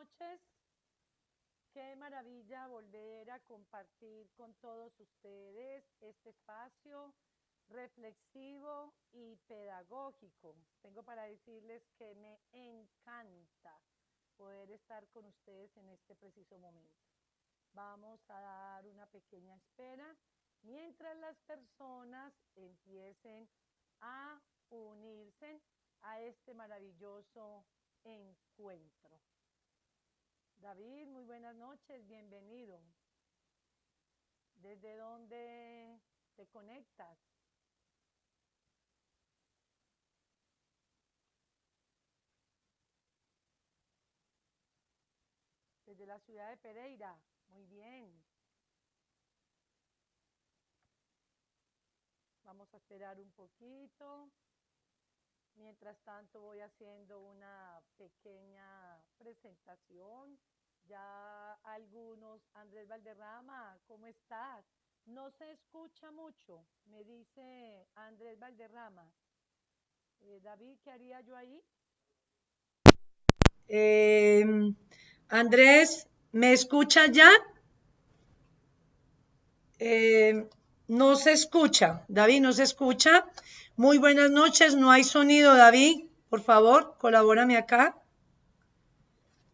noches. Qué maravilla volver a compartir con todos ustedes este espacio reflexivo y pedagógico. Tengo para decirles que me encanta poder estar con ustedes en este preciso momento. Vamos a dar una pequeña espera mientras las personas empiecen a unirse a este maravilloso encuentro. David, muy buenas noches, bienvenido. ¿Desde dónde te conectas? Desde la ciudad de Pereira, muy bien. Vamos a esperar un poquito. Mientras tanto voy haciendo una pequeña presentación. Ya algunos, Andrés Valderrama, ¿cómo estás? No se escucha mucho, me dice Andrés Valderrama. David, ¿qué haría yo ahí? Eh, Andrés, ¿me escucha ya? No se escucha, David, no se escucha. Muy buenas noches, no hay sonido, David. Por favor, colabórame acá.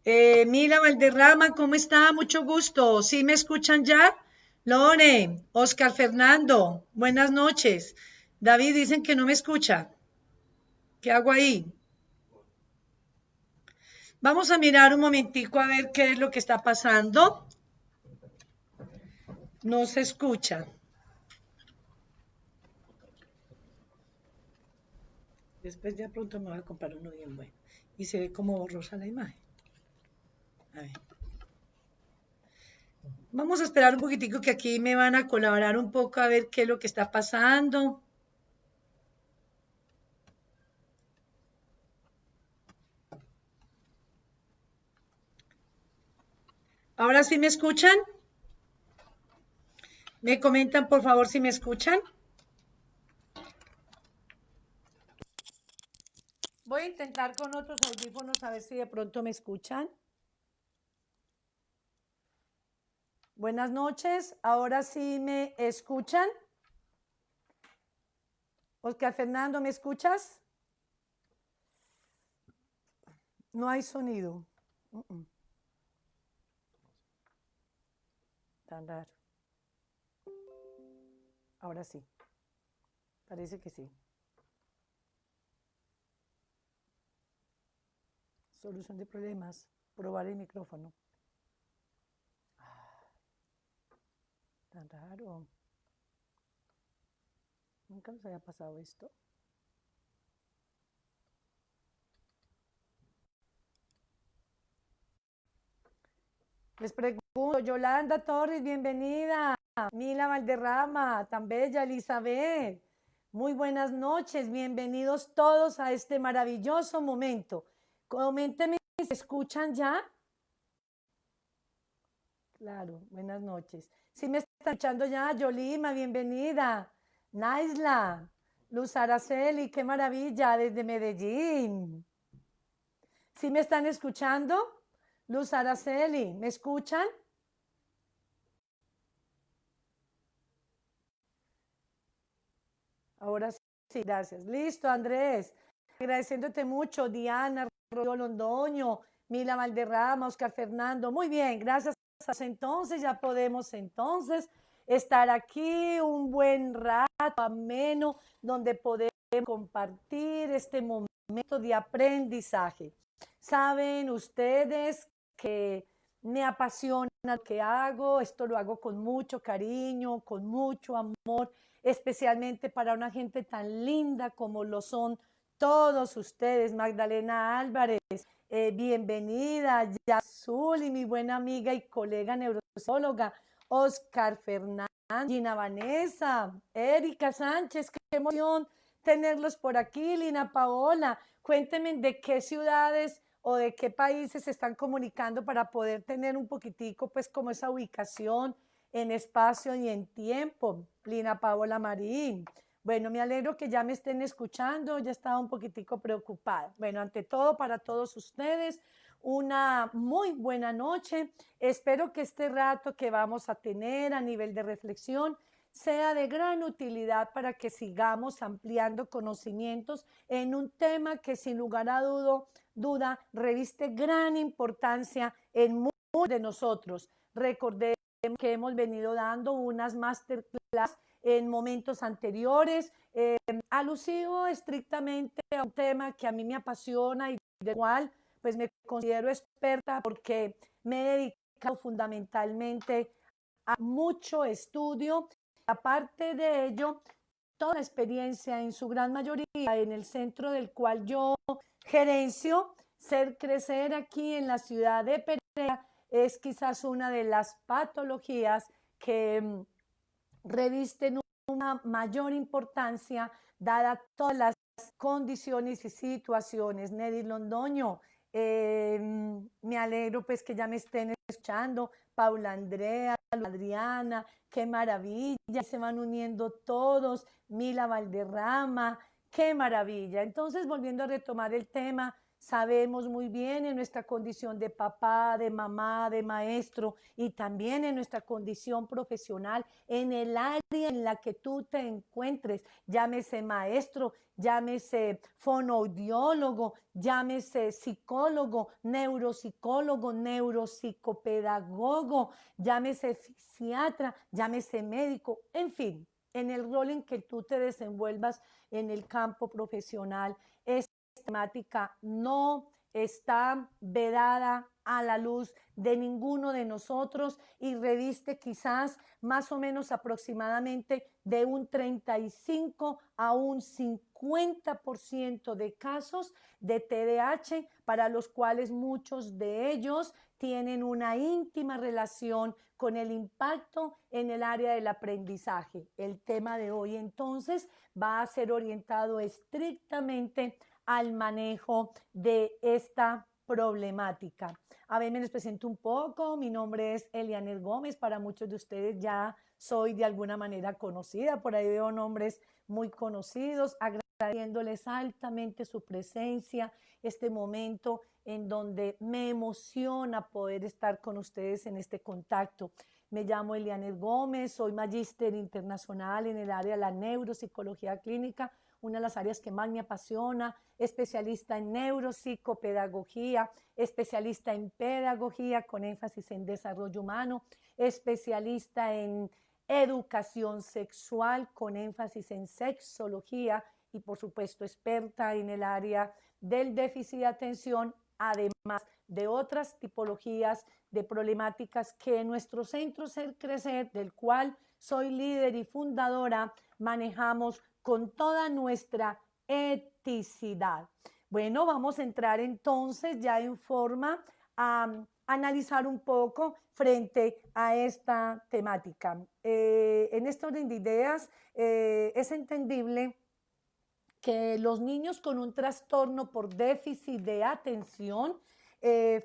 Mila Valderrama, ¿cómo está? Mucho gusto. ¿Sí me escuchan ya? Lore, Oscar Fernando, buenas noches. David, dicen que no me escucha. ¿Qué hago ahí? Vamos a mirar un momentico a ver qué es lo que está pasando. No se escucha. Después de pronto me voy a comprar uno bien bueno. Y se ve como borrosa la imagen. A ver. Vamos a esperar un poquitico que aquí me van a colaborar un poco a ver qué es lo que está pasando. ¿Ahora sí me escuchan? ¿Me comentan por favor si me escuchan? Voy a intentar con otros audífonos a ver si de pronto me escuchan. Buenas noches, ¿ahora sí me escuchan? Oscar Fernando, ¿me escuchas? No hay sonido. Tan raro. Ahora sí. Parece que sí. Solución de problemas. Probar el micrófono. Tan raro. Nunca nos había pasado esto. Les pregunto, Yolanda Torres, bienvenida. Mila Valderrama, tan bella, Elizabeth. Muy buenas noches, bienvenidos todos a este maravilloso momento. Coméntenme si se escuchan ya. Claro, buenas noches. Si me están escuchando ya, Yolima, bienvenida. Naisla, Luz Araceli, qué maravilla, desde Medellín. ¿Sí me están escuchando? Luz Araceli, ¿me escuchan? Ahora sí, gracias. Listo, Andrés. Agradeciéndote mucho, Diana, Rodrigo Londoño, Mila Valderrama, Oscar Fernando. Muy bien, gracias. Entonces ya podemos entonces estar aquí un buen rato ameno donde podemos compartir este momento de aprendizaje. Saben ustedes que me apasiona lo que hago, esto lo hago con mucho cariño, con mucho amor, especialmente para una gente tan linda como lo son todos ustedes. Magdalena Álvarez, bienvenida, Yazul y mi buena amiga y colega neurosóloga, Oscar Fernández, Gina Vanessa, Erika Sánchez, qué emoción tenerlos por aquí, Lina Paola. Cuéntenme de qué ciudades o de qué países se están comunicando para poder tener un poquitico, pues, como esa ubicación en espacio y en tiempo. Lina Paola Marín. Bueno, me alegro que ya me estén escuchando, ya estaba un poquitico preocupada. Bueno, ante todo, para todos ustedes, una muy buena noche. Espero que este rato que vamos a tener a nivel de reflexión sea de gran utilidad para que sigamos ampliando conocimientos en un tema que sin lugar a duda reviste gran importancia en muchos de nosotros. Recordemos que hemos venido dando unas masterclass en momentos anteriores, alusivo estrictamente a un tema que a mí me apasiona y del cual pues me considero experta porque me he dedicado fundamentalmente a mucho estudio. Aparte de ello, toda la experiencia en su gran mayoría en el centro del cual yo gerencio, Ser Crecer aquí en la ciudad de Pereira, es quizás una de las patologías que revisten una mayor importancia dada todas las condiciones y situaciones. Neddy Londoño, me alegro pues que ya me estén escuchando, Paula Andrea, Adriana, qué maravilla, se van uniendo todos, Mila Valderrama, qué maravilla. Entonces, volviendo a retomar el tema, sabemos muy bien en nuestra condición de papá, de mamá, de maestro y también en nuestra condición profesional, en el área en la que tú te encuentres, llámese maestro, llámese fonoaudiólogo, llámese psicólogo, neuropsicólogo, neuropsicopedagogo, llámese fisiatra, llámese médico, en fin, en el rol en que tú te desenvuelvas en el campo profesional. Esta temática no está vedada a la luz de ninguno de nosotros y reviste quizás más o menos aproximadamente de un 35 a un 50% de casos de TDAH, para los cuales muchos de ellos tienen una íntima relación con el impacto en el área del aprendizaje. El tema de hoy entonces va a ser orientado estrictamente al manejo de esta problemática. A ver, me les presento un poco. Mi nombre es Elianer Gómez. Para muchos de ustedes ya soy de alguna manera conocida. Por ahí veo nombres muy conocidos. Agradeciéndoles altamente su presencia, este momento en donde me emociona poder estar con ustedes en este contacto. Me llamo Elianer Gómez, soy magíster internacional en el área de la neuropsicología clínica, una de las áreas que más me apasiona, especialista en neuropsicopedagogía, especialista en pedagogía con énfasis en desarrollo humano, especialista en educación sexual con énfasis en sexología y por supuesto experta en el área del déficit de atención, además de otras tipologías de problemáticas que en nuestro centro Ser Crecer, del cual soy líder y fundadora, manejamos con toda nuestra eticidad. Bueno, vamos a entrar entonces ya en forma a analizar un poco frente a esta temática. En este orden de ideas, es entendible que los niños con un trastorno por déficit de atención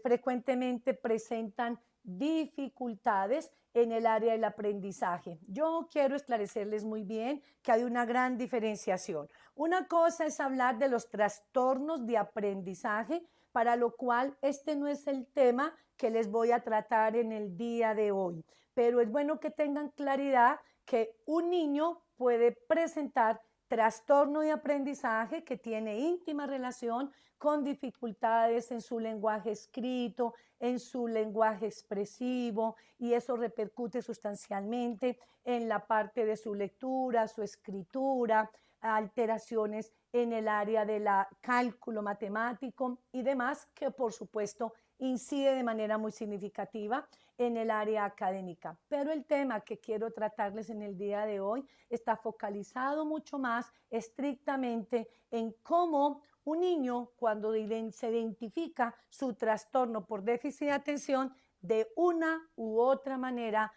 frecuentemente presentan dificultades en el área del aprendizaje. Yo quiero esclarecerles muy bien que hay una gran diferenciación. Una cosa es hablar de los trastornos de aprendizaje, para lo cual este no es el tema que les voy a tratar en el día de hoy, pero es bueno que tengan claridad que un niño puede presentar trastorno de aprendizaje que tiene íntima relación con dificultades en su lenguaje escrito, en su lenguaje expresivo, y eso repercute sustancialmente en la parte de su lectura, su escritura, alteraciones en el área del cálculo matemático y demás, que por supuesto incide de manera muy significativa en el área académica. Pero el tema que quiero tratarles en el día de hoy está focalizado mucho más estrictamente en cómo un niño, cuando se identifica su trastorno por déficit de atención, de una u otra manera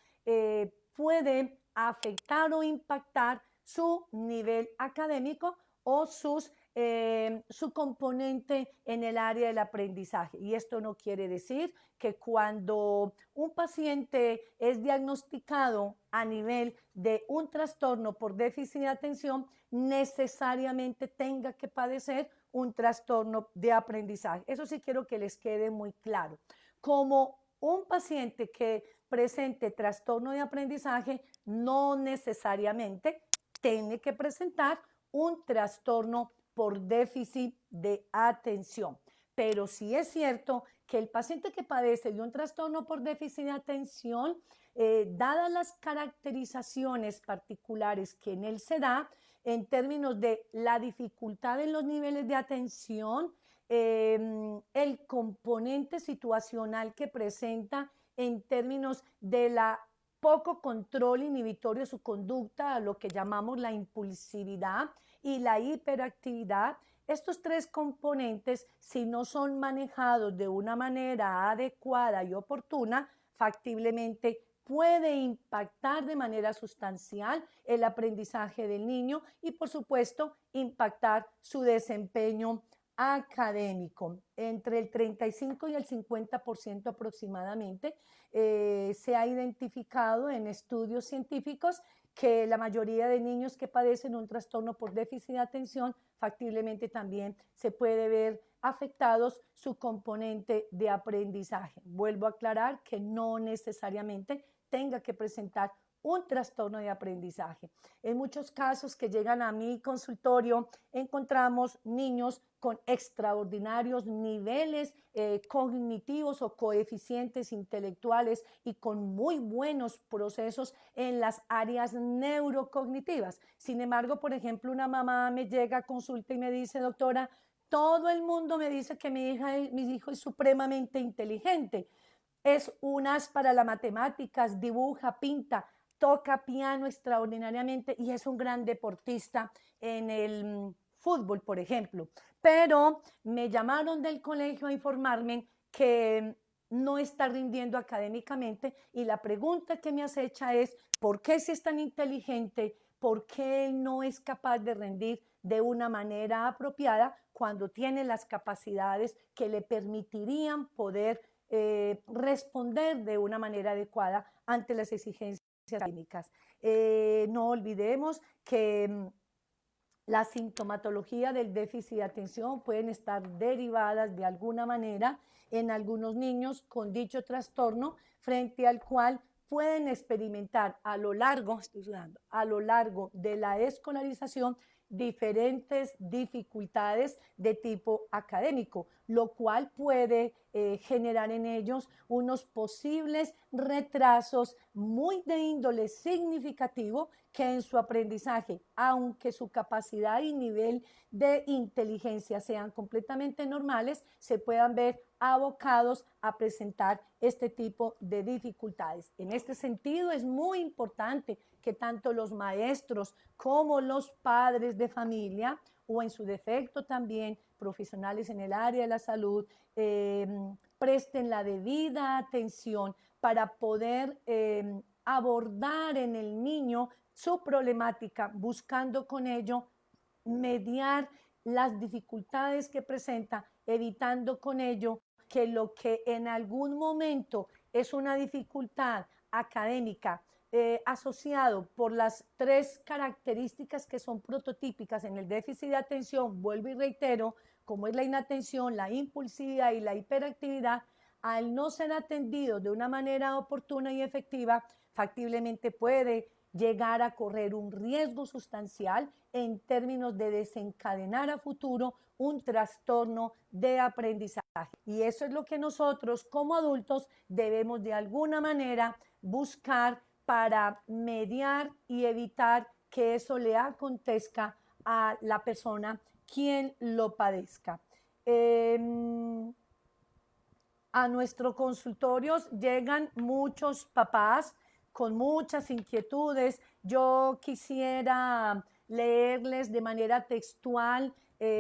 puede afectar o impactar su nivel académico o su componente en el área del aprendizaje. Y esto no quiere decir que cuando un paciente es diagnosticado a nivel de un trastorno por déficit de atención, necesariamente tenga que padecer un trastorno de aprendizaje. Eso sí quiero que les quede muy claro. Como un paciente que presente trastorno de aprendizaje no necesariamente tiene que presentar un trastorno por déficit de atención. Pero sí es cierto que el paciente que padece de un trastorno por déficit de atención, dadas las caracterizaciones particulares que en él se da, en términos de la dificultad en los niveles de atención, el componente situacional que presenta en términos de la poco control inhibitorio de su conducta, a lo que llamamos la impulsividad y la hiperactividad. Estos tres componentes, si no son manejados de una manera adecuada y oportuna, factiblemente puede impactar de manera sustancial el aprendizaje del niño y, por supuesto, impactar su desempeño académico. Entre el 35 y el 50% aproximadamente se ha identificado en estudios científicos que la mayoría de niños que padecen un trastorno por déficit de atención factiblemente también se puede ver afectados su componente de aprendizaje. Vuelvo a aclarar que no necesariamente tenga que presentar un trastorno de aprendizaje. En muchos casos que llegan a mi consultorio encontramos niños con extraordinarios niveles cognitivos o coeficientes intelectuales y con muy buenos procesos en las áreas neurocognitivas. Sin embargo, por ejemplo, una mamá me llega a consulta y me dice, doctora, todo el mundo me dice que mi hijo es supremamente inteligente. Es un as para las matemáticas, dibuja, pinta, toca piano extraordinariamente y es un gran deportista en el fútbol, por ejemplo. Pero me llamaron del colegio a informarme que no está rindiendo académicamente y la pregunta que me acecha es, ¿por qué si es tan inteligente? ¿Por qué él no es capaz de rendir de una manera apropiada cuando tiene las capacidades que le permitirían poder responder de una manera adecuada ante las exigencias académicas? No olvidemos que la sintomatología del déficit de atención pueden estar derivadas de alguna manera en algunos niños con dicho trastorno, frente al cual pueden experimentar a lo largo de la escolarización diferentes dificultades de tipo académico, lo cual puede generar en ellos unos posibles retrasos muy de índole significativo que en su aprendizaje, aunque su capacidad y nivel de inteligencia sean completamente normales, se puedan ver abocados a presentar este tipo de dificultades. En este sentido, es muy importante que tanto los maestros como los padres de familia, o en su defecto también profesionales en el área de la salud, presten la debida atención para poder abordar en el niño su problemática, buscando con ello mediar las dificultades que presenta, evitando con ello que lo que en algún momento es una dificultad académica asociado por las tres características que son prototípicas en el déficit de atención, vuelvo y reitero, como es la inatención, la impulsividad y la hiperactividad, al no ser atendido de una manera oportuna y efectiva, factiblemente puede llegar a correr un riesgo sustancial en términos de desencadenar a futuro un trastorno de aprendizaje. Y eso es lo que nosotros como adultos debemos de alguna manera buscar para mediar y evitar que eso le acontezca a la persona quien lo padezca. A nuestros consultorios llegan muchos papás con muchas inquietudes. Yo quisiera leerles de manera textual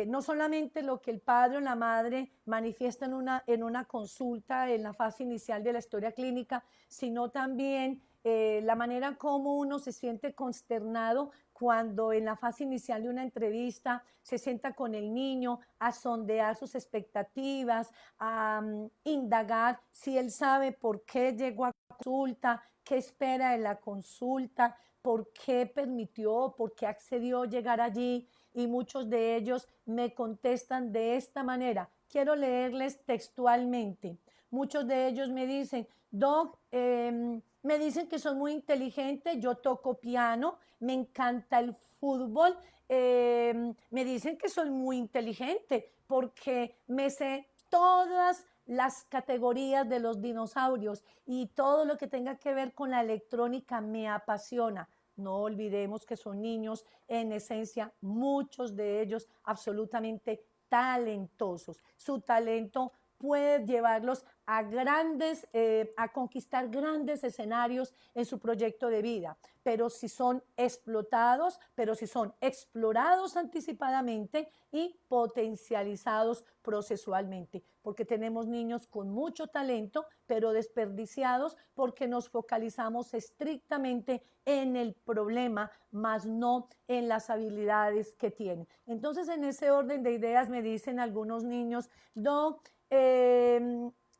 no solamente lo que el padre o la madre manifiesta en una consulta en la fase inicial de la historia clínica, sino también la manera como uno se siente consternado cuando en la fase inicial de una entrevista se sienta con el niño a sondear sus expectativas, a indagar si él sabe por qué llegó a consulta, qué espera de la consulta, por qué permitió, por qué accedió a llegar allí. y muchos de ellos me contestan de esta manera. Quiero leerles textualmente. Muchos de ellos me dicen, Doc, me dicen que soy muy inteligente, yo toco piano, me encanta el fútbol, me dicen que soy muy inteligente porque me sé todas las categorías de los dinosaurios y todo lo que tenga que ver con la electrónica me apasiona. No olvidemos que son niños, en esencia, muchos de ellos absolutamente talentosos. Su talento puede llevarlos a conquistar grandes escenarios en su proyecto de vida, pero si son explotados, pero si son explorados anticipadamente y potencializados procesualmente, porque tenemos niños con mucho talento, pero desperdiciados porque nos focalizamos estrictamente en el problema, más no en las habilidades que tienen. Entonces, en ese orden de ideas me dicen algunos niños, Doc,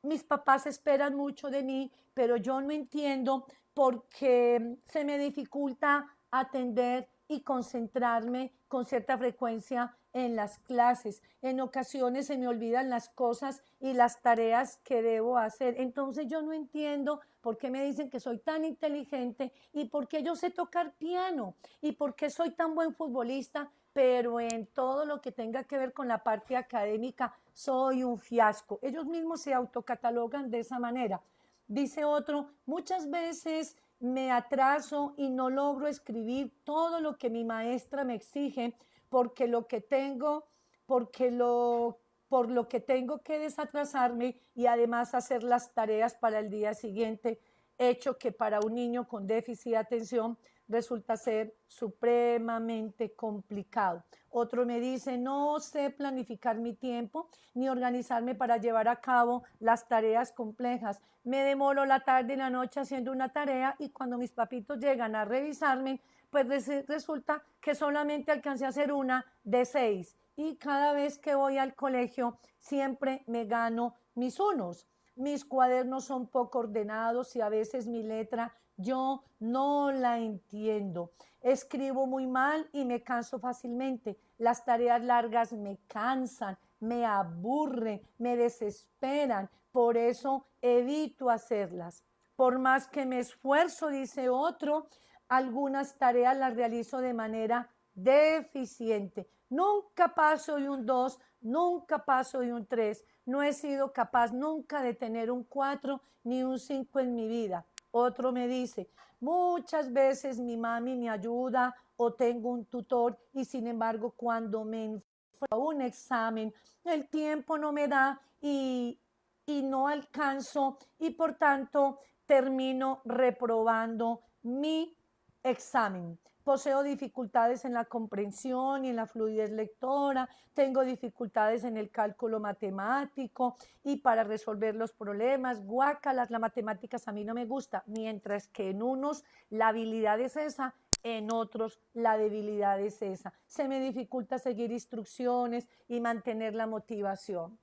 mis papás esperan mucho de mí, pero yo no entiendo por qué se me dificulta atender y concentrarme con cierta frecuencia en las clases. En ocasiones se me olvidan las cosas y las tareas que debo hacer. Entonces yo no entiendo por qué me dicen que soy tan inteligente y por qué yo sé tocar piano y por qué soy tan buen futbolista, pero en todo lo que tenga que ver con la parte académica soy un fiasco. Ellos mismos se autocatalogan de esa manera. Dice otro, muchas veces me atraso y no logro escribir todo lo que mi maestra me exige porque lo que tengo, porque lo, por lo que tengo que desatrasarme y además hacer las tareas para el día siguiente, hecho que para un niño con déficit de atención resulta ser supremamente complicado. Otro me dice, no sé planificar mi tiempo ni organizarme para llevar a cabo las tareas complejas. Me demoro la tarde y la noche haciendo una tarea y cuando mis papitos llegan a revisarme, pues resulta que solamente alcancé a hacer una de 6 y cada vez que voy al colegio siempre me gano mis unos. Mis cuadernos son poco ordenados y a veces mi letra yo no la entiendo. Escribo muy mal y me canso fácilmente. Las tareas largas me cansan, me aburren, me desesperan. Por eso evito hacerlas. Por más que me esfuerzo, dice otro, algunas tareas las realizo de manera deficiente. Nunca paso de un 2, nunca paso de un 3. No he sido capaz nunca de tener un 4 ni un 5 en mi vida. Otro me dice, muchas veces mi mami me ayuda o tengo un tutor y sin embargo cuando me enfrento a un examen, el tiempo no me da y no alcanzo y por tanto termino reprobando mi examen. Poseo dificultades en la comprensión y en la fluidez lectora, tengo dificultades en el cálculo matemático y para resolver los problemas, guácalas, las matemáticas a mí no me gusta, mientras que en unos la habilidad es esa, en otros la debilidad es esa. Se me dificulta seguir instrucciones y mantener la motivación.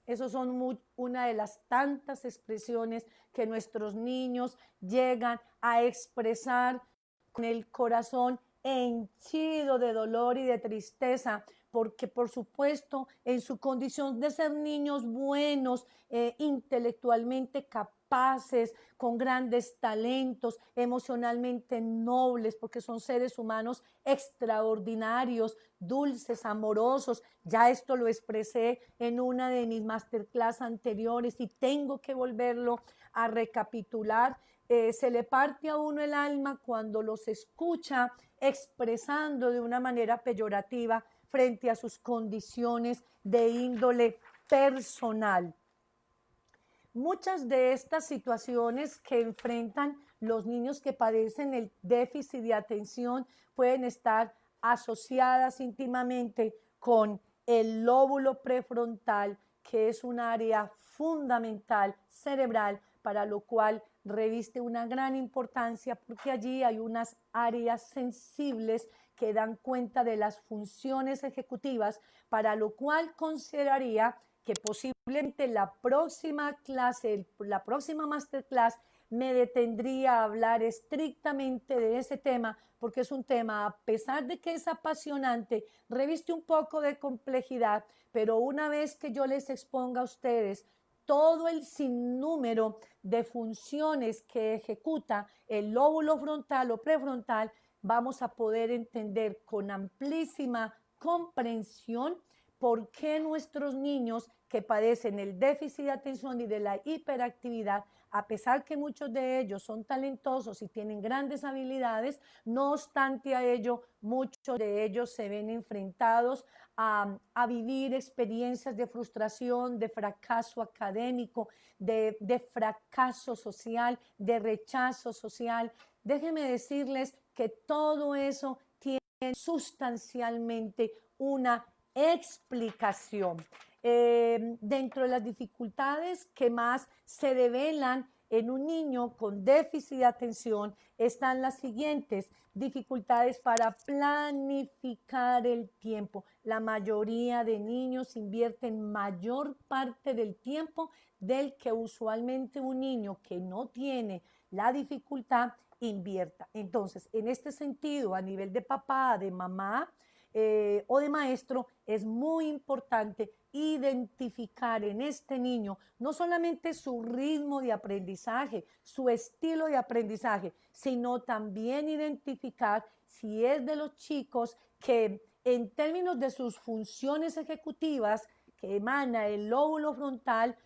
Esos son una de las tantas expresiones que nuestros niños llegan a expresar con el corazón henchido de dolor y de tristeza, porque por supuesto en su condición de ser niños buenos, intelectualmente capaces, con grandes talentos, emocionalmente nobles, porque son seres humanos extraordinarios, dulces, amorosos. Ya esto lo expresé en una de mis masterclass anteriores y tengo que volverlo a recapitular. Se le parte a uno el alma cuando los escucha expresando de una manera peyorativa frente a sus condiciones de índole personal. Muchas de estas situaciones que enfrentan los niños que padecen el déficit de atención pueden estar asociadas íntimamente con el lóbulo prefrontal, que es un área fundamental cerebral, para lo cual reviste una gran importancia porque allí hay unas áreas sensibles que dan cuenta de las funciones ejecutivas, para lo cual consideraría que posiblemente la próxima clase, la próxima masterclass, me detendría a hablar estrictamente de ese tema, porque es un tema, a pesar de que es apasionante, reviste un poco de complejidad, pero una vez que yo les exponga a ustedes todo el sinnúmero de funciones que ejecuta el lóbulo frontal o prefrontal, vamos a poder entender con amplísima comprensión por qué nuestros niños que padecen el déficit de atención y de la hiperactividad, a pesar que muchos de ellos son talentosos y tienen grandes habilidades, no obstante a ello, muchos de ellos se ven enfrentados a vivir experiencias de frustración, de fracaso académico, de fracaso social, de rechazo social. Déjenme decirles que todo eso tiene sustancialmente una explicación. Dentro de las dificultades que más se develan en un niño con déficit de atención están las siguientes: dificultades para planificar el tiempo. La mayoría de niños invierten mayor parte del tiempo del que usualmente un niño que no tiene la dificultad invierta. Entonces, en este sentido, a nivel de papá, de mamá, o de maestro, es muy importante identificar en este niño no solamente su ritmo de aprendizaje, su estilo de aprendizaje, sino también identificar si es de los chicos que en términos de sus funciones ejecutivas que emana el lóbulo frontal,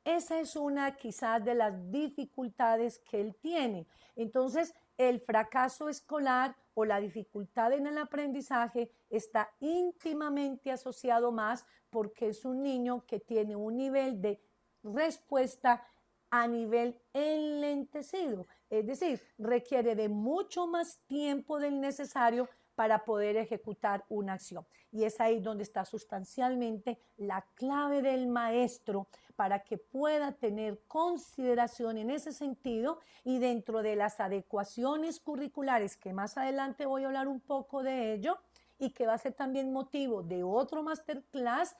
esa es una quizás de las dificultades que él tiene. Entonces, el fracaso escolar o la dificultad en el aprendizaje está íntimamente asociado más porque es un niño que tiene un nivel de respuesta a nivel enlentecido, es decir, requiere de mucho más tiempo del necesario para poder ejecutar una acción. Y es ahí donde está sustancialmente la clave del maestro para que pueda tener consideración en ese sentido y dentro de las adecuaciones curriculares, que más adelante voy a hablar un poco de ello y que va a ser también motivo de otro masterclass,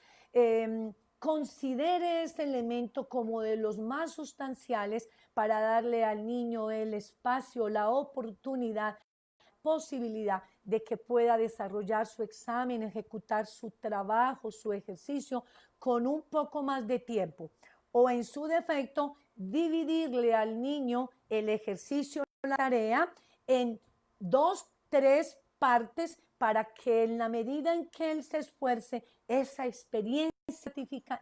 considere este elemento como de los más sustanciales para darle al niño el espacio, la oportunidad, posibilidad de que pueda desarrollar su examen, ejecutar su trabajo, su ejercicio con un poco más de tiempo. O en su defecto, dividirle al niño el ejercicio, la tarea, en 2, 3 partes para que en la medida en que él se esfuerce, esa experiencia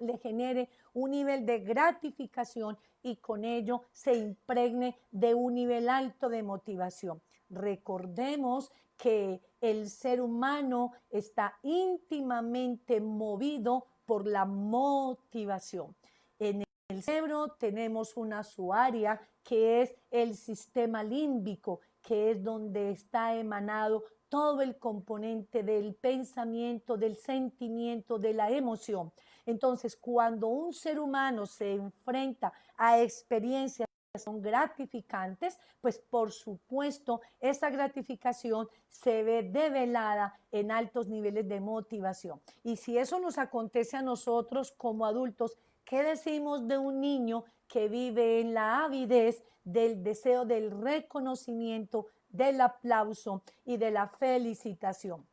le genere un nivel de gratificación y con ello se impregne de un nivel alto de motivación. Recordemos que el ser humano está íntimamente movido por la motivación. En el cerebro tenemos una subárea que es el sistema límbico, que es donde está emanado todo el componente del pensamiento, del sentimiento, de la emoción. Entonces, cuando un ser humano se enfrenta a experiencias son gratificantes, pues por supuesto esa gratificación se ve develada en altos niveles de motivación. Y si eso nos acontece a nosotros como adultos, ¿qué decimos de un niño que vive en la avidez del deseo del reconocimiento, del aplauso y de la felicitación?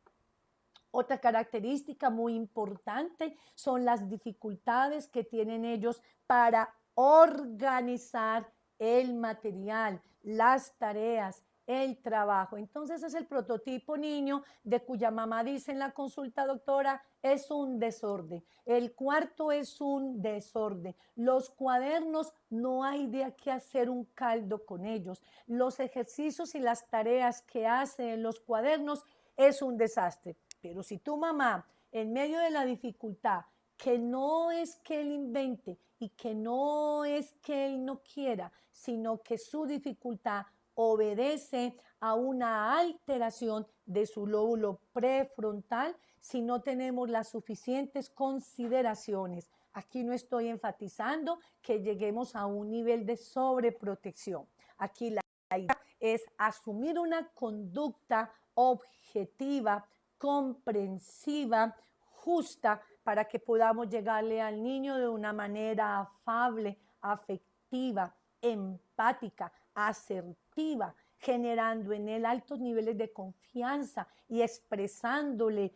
Otra característica muy importante son las dificultades que tienen ellos para organizar el material, las tareas, el trabajo. Entonces es el prototipo niño de cuya mamá dice en la consulta: doctora, es un desorden. El cuarto es un desorden. Los cuadernos no hay de qué hacer un caldo con ellos. Los ejercicios y las tareas que hace en los cuadernos es un desastre. Pero si tu mamá, en medio de la dificultad, que no es que él invente y que no es que él no quiera, sino que su dificultad obedece a una alteración de su lóbulo prefrontal, si no tenemos las suficientes consideraciones. Aquí no estoy enfatizando que lleguemos a un nivel de sobreprotección. Aquí la idea es asumir una conducta objetiva, comprensiva, justa, para que podamos llegarle al niño de una manera afable, afectiva, empática, asertiva, generando en él altos niveles de confianza y expresándole,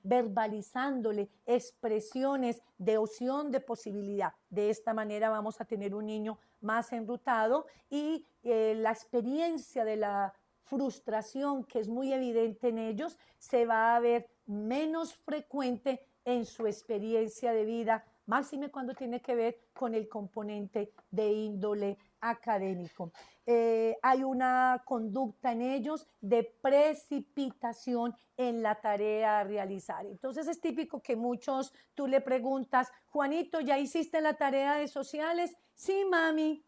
verbalizándole expresiones de opción, de posibilidad. De esta manera vamos a tener un niño más enrutado y la experiencia de la frustración, que es muy evidente en ellos, se va a ver menos frecuente en su experiencia de vida, máxime cuando tiene que ver con el componente de índole académico. Hay una conducta en ellos de precipitación en la tarea a realizar. Entonces es típico que muchos, tú le preguntas, Juanito, ¿ya hiciste la tarea de sociales? Sí, mami,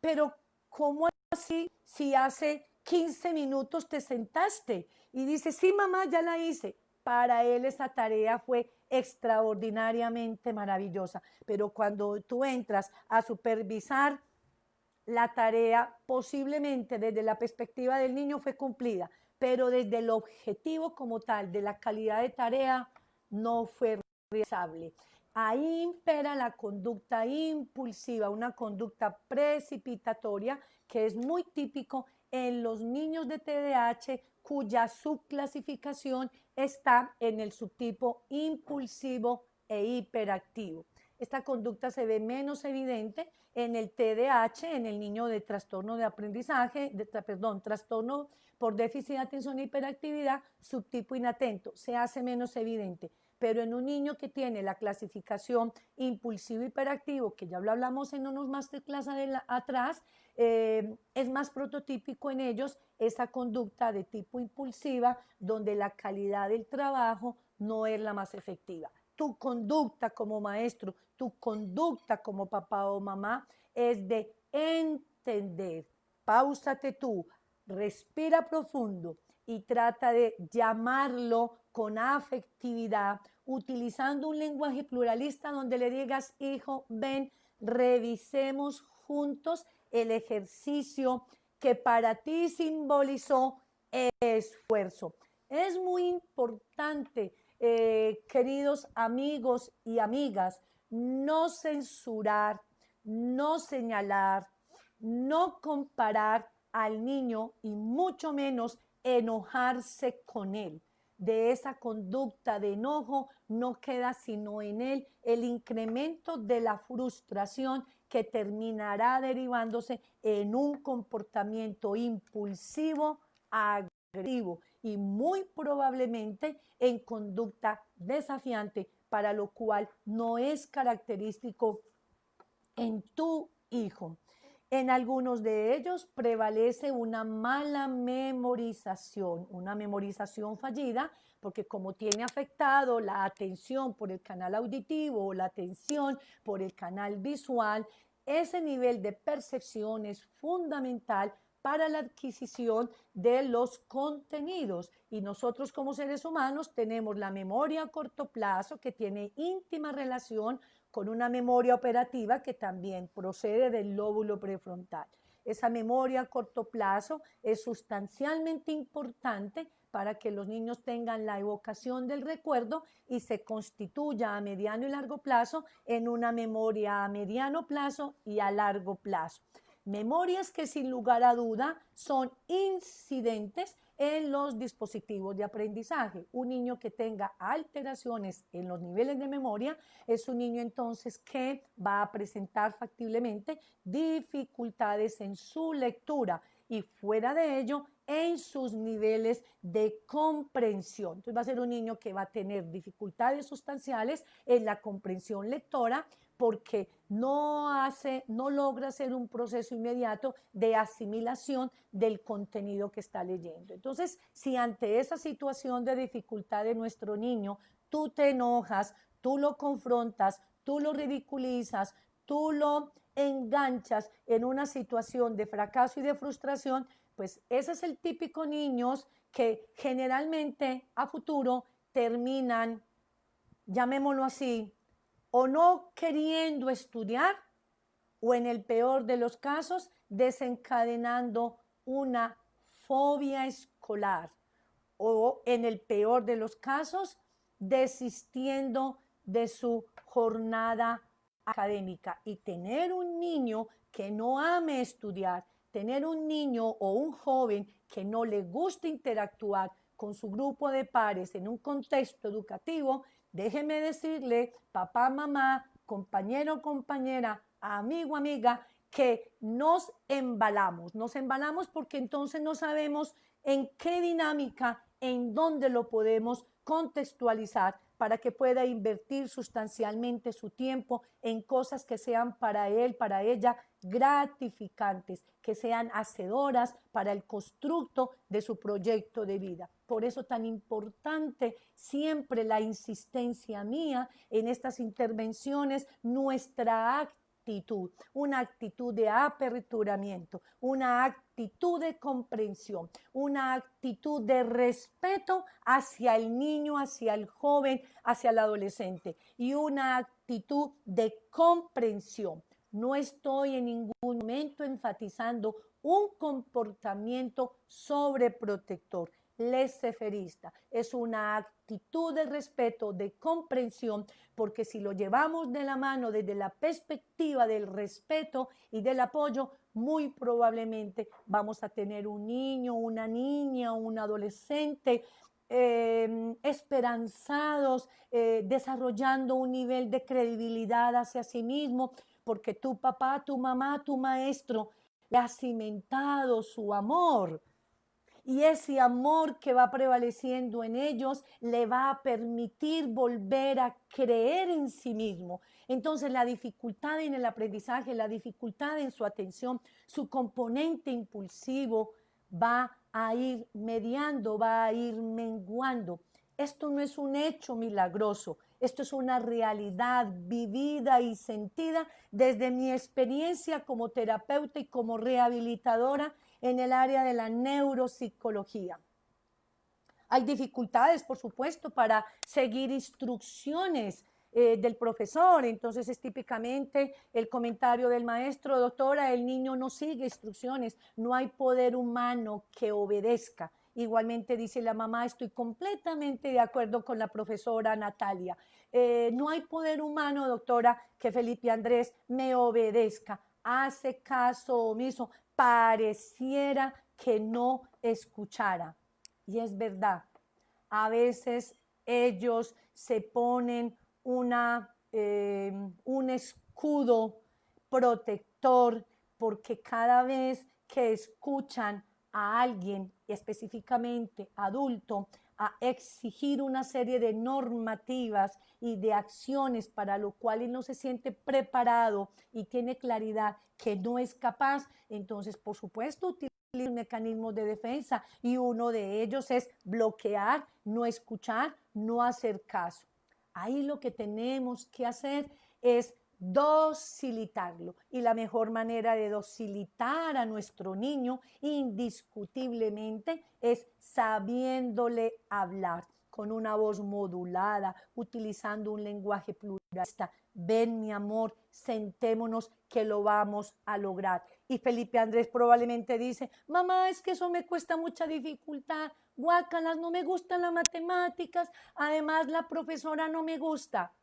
pero ¿cómo así si hace 15 minutos te sentaste? Y dice, sí, mamá, ya la hice. Para él esa tarea fue extraordinariamente maravillosa, pero cuando tú entras a supervisar la tarea, posiblemente desde la perspectiva del niño fue cumplida, pero desde el objetivo como tal de la calidad de tarea no fue realizable. Ahí impera la conducta impulsiva, una conducta precipitatoria que es muy típico en los niños de TDAH, cuya subclasificación está en el subtipo impulsivo e hiperactivo. Esta conducta se ve menos evidente en el TDAH, en el niño de trastorno de aprendizaje, trastorno por déficit de atención e hiperactividad, subtipo inatento, se hace menos evidente. Pero en un niño que tiene la clasificación impulsivo hiperactivo, que ya lo hablamos en unos masterclass atrás, es más prototípico en ellos esa conducta de tipo impulsiva, donde la calidad del trabajo no es la más efectiva. Tu conducta como maestro, tu conducta como papá o mamá es de entender. Páusate tú, respira profundo y trata de llamarlo con afectividad, utilizando un lenguaje pluralista donde le digas, hijo, ven, revisemos juntos el ejercicio que para ti simbolizó esfuerzo. Es muy importante, queridos amigos y amigas, no censurar, no señalar, no comparar al niño y mucho menos enojarse con él. De esa conducta de enojo no queda sino en él el incremento de la frustración que terminará derivándose en un comportamiento impulsivo, agresivo y muy probablemente en conducta desafiante, para lo cual no es característico en tu hijo. En algunos de ellos prevalece una mala memorización, una memorización fallida, porque como tiene afectado la atención por el canal auditivo o la atención por el canal visual, ese nivel de percepción es fundamental para la adquisición de los contenidos. Y nosotros como seres humanos tenemos la memoria a corto plazo, que tiene íntima relación con una memoria operativa que también procede del lóbulo prefrontal. Esa memoria a corto plazo es sustancialmente importante para que los niños tengan la evocación del recuerdo y se constituya a mediano y largo plazo en una memoria a mediano plazo y a largo plazo. Memorias que sin lugar a duda son incidentes en los dispositivos de aprendizaje. Un niño que tenga alteraciones en los niveles de memoria es un niño entonces que va a presentar factiblemente dificultades en su lectura y fuera de ello en sus niveles de comprensión. Entonces va a ser un niño que va a tener dificultades sustanciales en la comprensión lectora, porque no logra hacer un proceso inmediato de asimilación del contenido que está leyendo. Entonces, si ante esa situación de dificultad de nuestro niño, tú te enojas, tú lo confrontas, tú lo ridiculizas, tú lo enganchas en una situación de fracaso y de frustración, pues ese es el típico niños que generalmente a futuro terminan, llamémoslo así, o no queriendo estudiar, o en el peor de los casos, desencadenando una fobia escolar, o en el peor de los casos, desistiendo de su jornada académica. Y tener un niño que no ame estudiar, tener un niño o un joven que no le guste interactuar con su grupo de pares en un contexto educativo, déjeme decirle, papá, mamá, compañero, compañera, amigo, amiga, que nos embalamos porque entonces no sabemos en qué dinámica, en dónde lo podemos contextualizar para que pueda invertir sustancialmente su tiempo en cosas que sean para él, para ella, gratificantes, que sean hacedoras para el constructo de su proyecto de vida. Por eso tan importante siempre la insistencia mía en estas intervenciones, nuestra actitud, una actitud de aperturamiento, una actitud de comprensión, una actitud de respeto hacia el niño, hacia el joven, hacia el adolescente y una actitud de comprensión. No estoy en ningún momento enfatizando un comportamiento sobreprotector, laissez-fairista. Es una actitud de respeto, de comprensión, porque si lo llevamos de la mano desde la perspectiva del respeto y del apoyo, muy probablemente vamos a tener un niño, una niña, un adolescente esperanzados, desarrollando un nivel de credibilidad hacia sí mismo, porque tu papá, tu mamá, tu maestro le ha cimentado su amor. Y ese amor que va prevaleciendo en ellos le va a permitir volver a creer en sí mismo. Entonces la dificultad en el aprendizaje, la dificultad en su atención, su componente impulsivo va a ir mediando, va a ir menguando. Esto no es un hecho milagroso, esto es una realidad vivida y sentida desde mi experiencia como terapeuta y como rehabilitadora en el área de la neuropsicología. Hay dificultades, por supuesto, para seguir instrucciones del profesor. Entonces es típicamente el comentario del maestro: doctora, el niño no sigue instrucciones, no hay poder humano que obedezca. Igualmente dice la mamá: estoy completamente de acuerdo con la profesora Natalia. No hay poder humano, doctora, que Felipe Andrés me obedezca. Hace caso omiso, pareciera que no escuchara. Y es verdad, a veces ellos se ponen un escudo protector porque cada vez que escuchan a alguien, específicamente adulto, a exigir una serie de normativas y de acciones para lo cual él no se siente preparado y tiene claridad que no es capaz, entonces por supuesto utiliza mecanismos de defensa y uno de ellos es bloquear, no escuchar, no hacer caso. Ahí lo que tenemos que hacer es docilitarlo y la mejor manera de docilitar a nuestro niño indiscutiblemente es sabiéndole hablar con una voz modulada, utilizando un lenguaje pluralista. Ven, mi amor, sentémonos que lo vamos a lograr. Y Felipe Andrés probablemente dice: mamá, es que eso me cuesta mucha dificultad, guácalas, no me gustan las matemáticas, además la profesora no me gusta.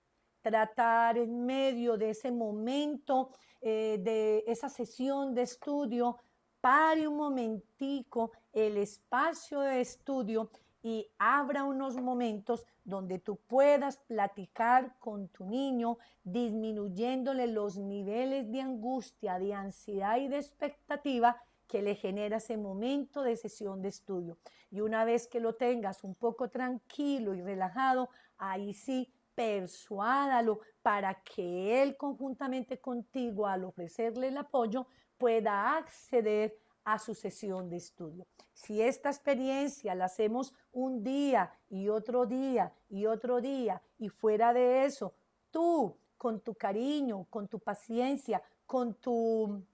Tratar en medio de ese momento, de esa sesión de estudio, pare un momentico el espacio de estudio y abra unos momentos donde tú puedas platicar con tu niño, disminuyéndole los niveles de angustia, de ansiedad y de expectativa que le genera ese momento de sesión de estudio. Y una vez que lo tengas un poco tranquilo y relajado, ahí sí, persuádalo para que él conjuntamente contigo, al ofrecerle el apoyo, pueda acceder a su sesión de estudio. Si esta experiencia la hacemos un día y otro día y otro día, y fuera de eso, tú con tu cariño, con tu paciencia, con tu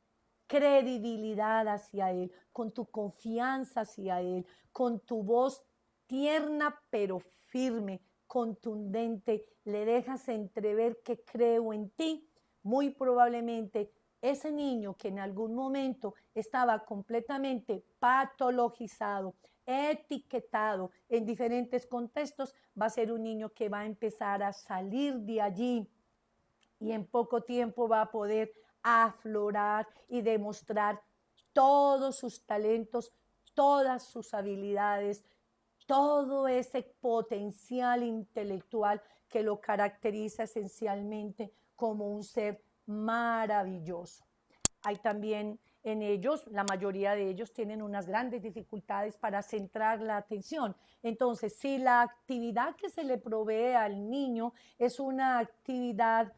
credibilidad hacia él, con tu confianza hacia él, con tu voz tierna pero firme, contundente, le dejas entrever que creo en ti, muy probablemente ese niño que en algún momento estaba completamente patologizado, etiquetado en diferentes contextos, va a ser un niño que va a empezar a salir de allí y en poco tiempo va a poder aflorar y demostrar todos sus talentos, todas sus habilidades, todo ese potencial intelectual que lo caracteriza esencialmente como un ser maravilloso. Hay también en ellos, la mayoría de ellos tienen unas grandes dificultades para centrar la atención. Entonces, si la actividad que se le provee al niño es una actividad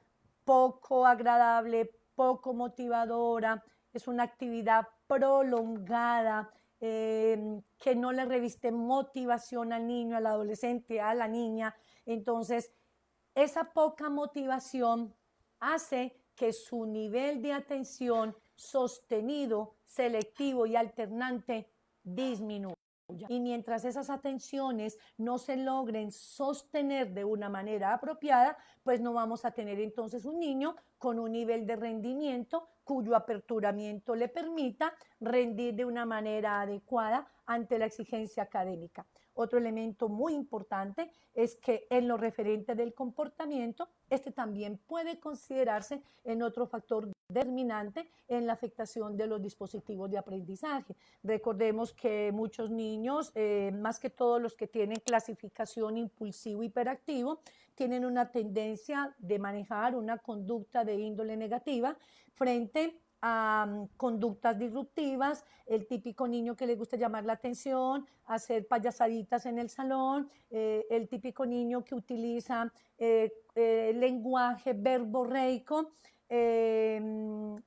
poco agradable, poco motivadora, es una actividad prolongada, que no le reviste motivación al niño, al adolescente, a la niña. Entonces, esa poca motivación hace que su nivel de atención sostenido, selectivo y alternante disminuya. Y mientras esas atenciones no se logren sostener de una manera apropiada, pues no vamos a tener entonces un niño con un nivel de rendimiento cuyo aperturamiento le permita rendir de una manera adecuada ante la exigencia académica. Otro elemento muy importante es que en lo referente del comportamiento, este también puede considerarse en otro factor determinante en la afectación de los dispositivos de aprendizaje. Recordemos que muchos niños, más que todos los que tienen clasificación impulsivo hiperactivo, tienen una tendencia de manejar una conducta de índole negativa frente a conductas disruptivas, el típico niño que le gusta llamar la atención, hacer payasaditas en el salón, el típico niño que utiliza lenguaje verborreico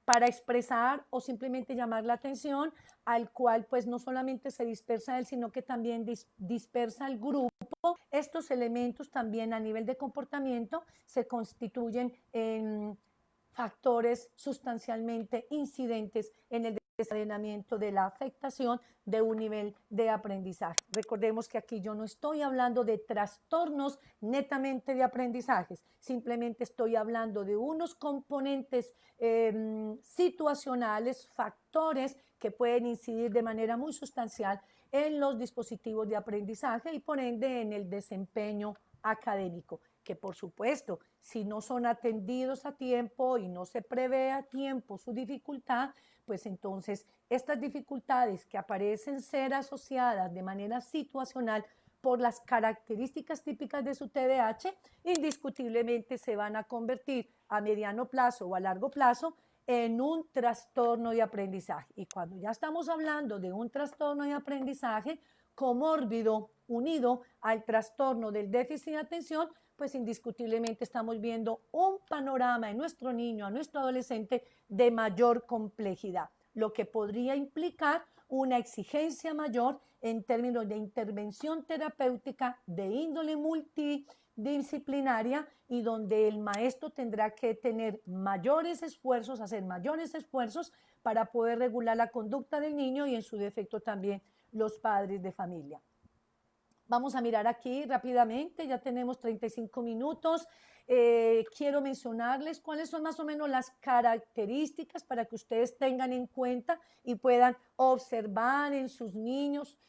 para expresar o simplemente llamar la atención, al cual pues no solamente se dispersa él, sino que también dispersa el grupo. Estos elementos también a nivel de comportamiento se constituyen en factores sustancialmente incidentes en el desencadenamiento de la afectación de un nivel de aprendizaje. Recordemos que aquí yo no estoy hablando de trastornos netamente de aprendizajes, simplemente estoy hablando de unos componentes situacionales, factores que pueden incidir de manera muy sustancial en los dispositivos de aprendizaje y por ende en el desempeño académico, que por supuesto, si no son atendidos a tiempo y no se prevé a tiempo su dificultad, pues entonces estas dificultades que aparecen ser asociadas de manera situacional por las características típicas de su TDAH, indiscutiblemente se van a convertir a mediano plazo o a largo plazo en un trastorno de aprendizaje. Y cuando ya estamos hablando de un trastorno de aprendizaje comórbido unido al trastorno del déficit de atención, pues indiscutiblemente estamos viendo un panorama en nuestro niño, a nuestro adolescente de mayor complejidad, lo que podría implicar una exigencia mayor en términos de intervención terapéutica de índole multidisciplinaria y donde el maestro tendrá que tener mayores esfuerzos, hacer mayores esfuerzos para poder regular la conducta del niño y en su defecto también los padres de familia. Vamos a mirar aquí rápidamente, ya tenemos 35 minutos. Quiero mencionarles cuáles son más o menos las características para que ustedes tengan en cuenta y puedan observar en sus niños,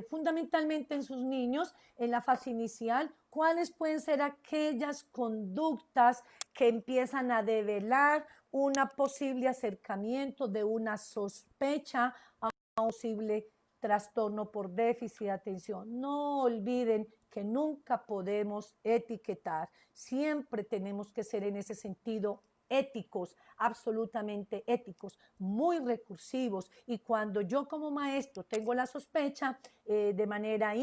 fundamentalmente en sus niños, en la fase inicial, cuáles pueden ser aquellas conductas que empiezan a develar un posible acercamiento de una sospecha a un posible trastorno por déficit de atención. No olviden que nunca podemos etiquetar. Siempre tenemos que ser en ese sentido éticos, absolutamente éticos, muy recursivos. Y cuando yo como maestro tengo la sospecha de manera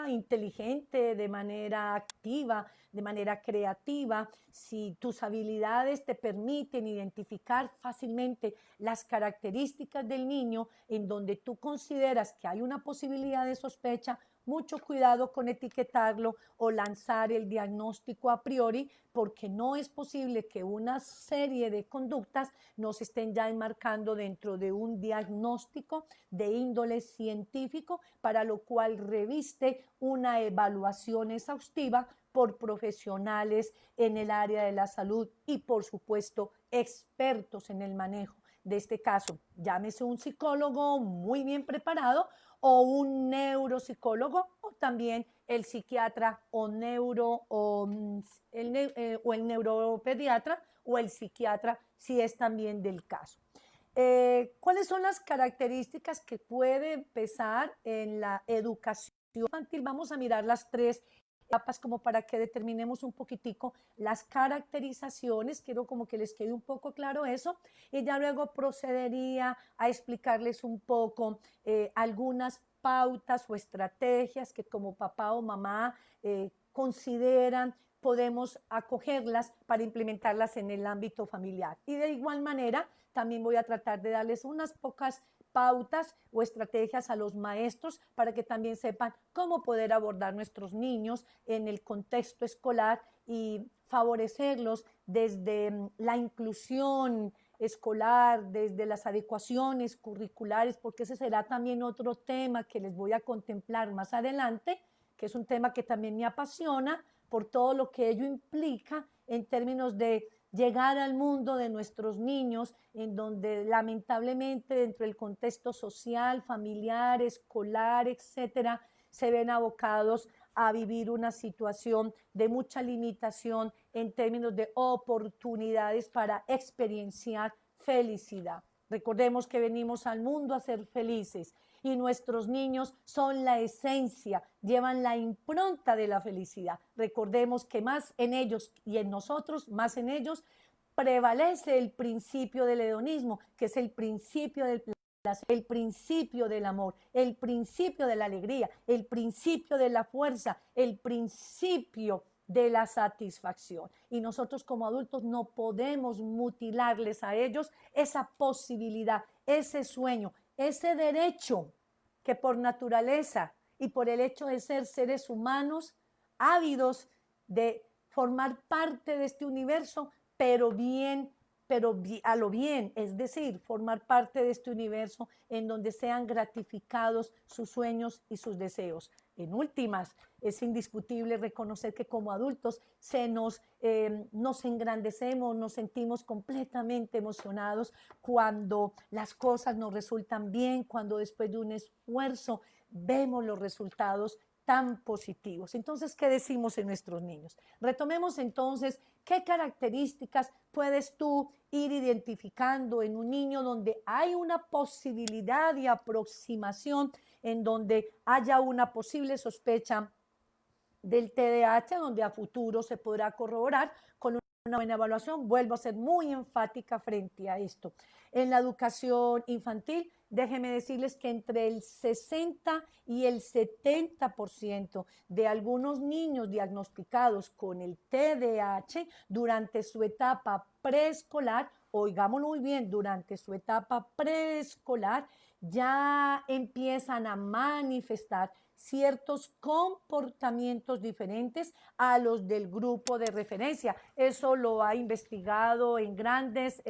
inteligente, de manera activa, de manera creativa, si tus habilidades te permiten identificar fácilmente las características del niño en donde tú consideras que hay una posibilidad de sospecha, mucho cuidado con etiquetarlo o lanzar el diagnóstico a priori, porque no es posible que una serie de conductas nos estén ya enmarcando dentro de un diagnóstico de índole científico, para lo cual reviste una evaluación exhaustiva por profesionales en el área de la salud y, por supuesto, expertos en el manejo de este caso, llámese un psicólogo muy bien preparado o un neuropsicólogo o también el psiquiatra o el neuropediatra o el psiquiatra si es también del caso. ¿Cuáles son las características que puede empezar en la educación infantil? Vamos a mirar las tres etapas como para que determinemos un poquitico las caracterizaciones. Quiero como que les quede un poco claro eso y ya luego procedería a explicarles un poco algunas pautas o estrategias que como papá o mamá consideran podemos acogerlas para implementarlas en el ámbito familiar. Y de igual manera, también voy a tratar de darles unas pocas pautas o estrategias a los maestros para que también sepan cómo poder abordar nuestros niños en el contexto escolar y favorecerlos desde la inclusión escolar, desde las adecuaciones curriculares, porque ese será también otro tema que les voy a contemplar más adelante, que es un tema que también me apasiona por todo lo que ello implica en términos de llegar al mundo de nuestros niños, en donde lamentablemente dentro del contexto social, familiar, escolar, etcétera, se ven abocados a vivir una situación de mucha limitación en términos de oportunidades para experienciar felicidad. Recordemos que venimos al mundo a ser felices y nuestros niños son la esencia, llevan la impronta de la felicidad. Recordemos que más en ellos y en nosotros, más en ellos, prevalece el principio del hedonismo, que es el principio del placer, el principio del amor, el principio de la alegría, el principio de la fuerza, el principio de la satisfacción. Y nosotros como adultos no podemos mutilarles a ellos esa posibilidad, ese sueño, ese derecho que por naturaleza y por el hecho de ser seres humanos ávidos de formar parte de este universo, pero a lo bien, es decir, formar parte de este universo en donde sean gratificados sus sueños y sus deseos. En últimas, es indiscutible reconocer que como adultos nos engrandecemos, nos sentimos completamente emocionados cuando las cosas nos resultan bien, cuando después de un esfuerzo vemos los resultados tan positivos. Entonces, ¿qué decimos en nuestros niños? Retomemos entonces qué características puedes tú ir identificando en un niño donde hay una posibilidad de aproximación, en donde haya una posible sospecha del TDAH, donde a futuro se podrá corroborar con una buena evaluación. Vuelvo a ser muy enfática frente a esto. En la educación infantil, déjenme decirles que entre el 60 y el 70% de algunos niños diagnosticados con el TDAH durante su etapa preescolar, oigámoslo muy bien, durante su etapa preescolar, ya empiezan a manifestar ciertos comportamientos diferentes a los del grupo de referencia. Eso lo ha investigado en grandes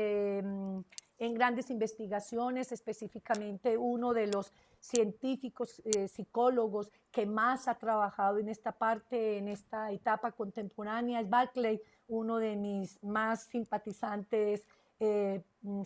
investigaciones, específicamente uno de los científicos, psicólogos que más ha trabajado en esta parte, en esta etapa contemporánea, es Barclay, uno de mis más simpatizantes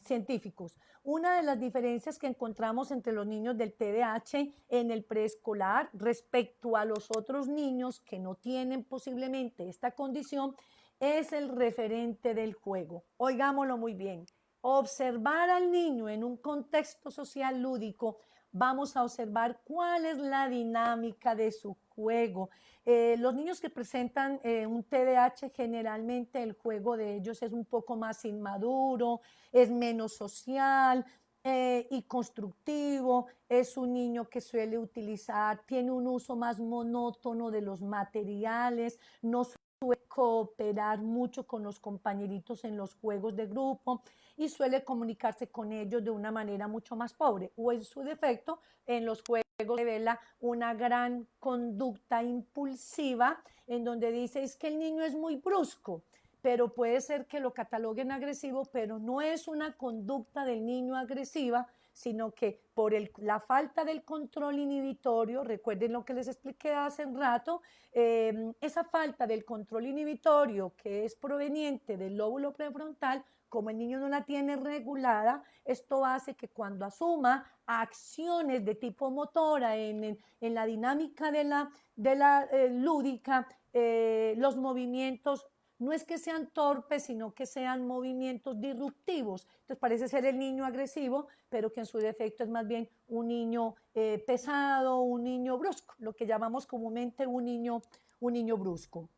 científicos. Una de las diferencias que encontramos entre los niños del TDAH en el preescolar respecto a los otros niños que no tienen posiblemente esta condición es el referente del juego. Oigámoslo muy bien. Observar al niño en un contexto social lúdico, vamos a observar cuál es la dinámica de su juego. Los niños que presentan un TDAH, generalmente el juego de ellos es un poco más inmaduro, es menos social y constructivo. Es un niño que suele utilizar, tiene un uso más monótono de los materiales, no suele cooperar mucho con los compañeritos en los juegos de grupo y suele comunicarse con ellos de una manera mucho más pobre, o en su defecto en los juegos revela una gran conducta impulsiva en donde dice es que el niño es muy brusco, pero puede ser que lo cataloguen agresivo, pero no es una conducta del niño agresiva, sino que por la falta del control inhibitorio, recuerden lo que les expliqué hace un rato, esa falta del control inhibitorio que es proveniente del lóbulo prefrontal Como el niño no la tiene regulada, esto hace que cuando asuma acciones de tipo motora en la dinámica de la lúdica, los movimientos no es que sean torpes, sino que sean movimientos disruptivos. Entonces parece ser el niño agresivo, pero que en su defecto es más bien un niño pesado, un niño brusco, lo que llamamos comúnmente un niño brusco.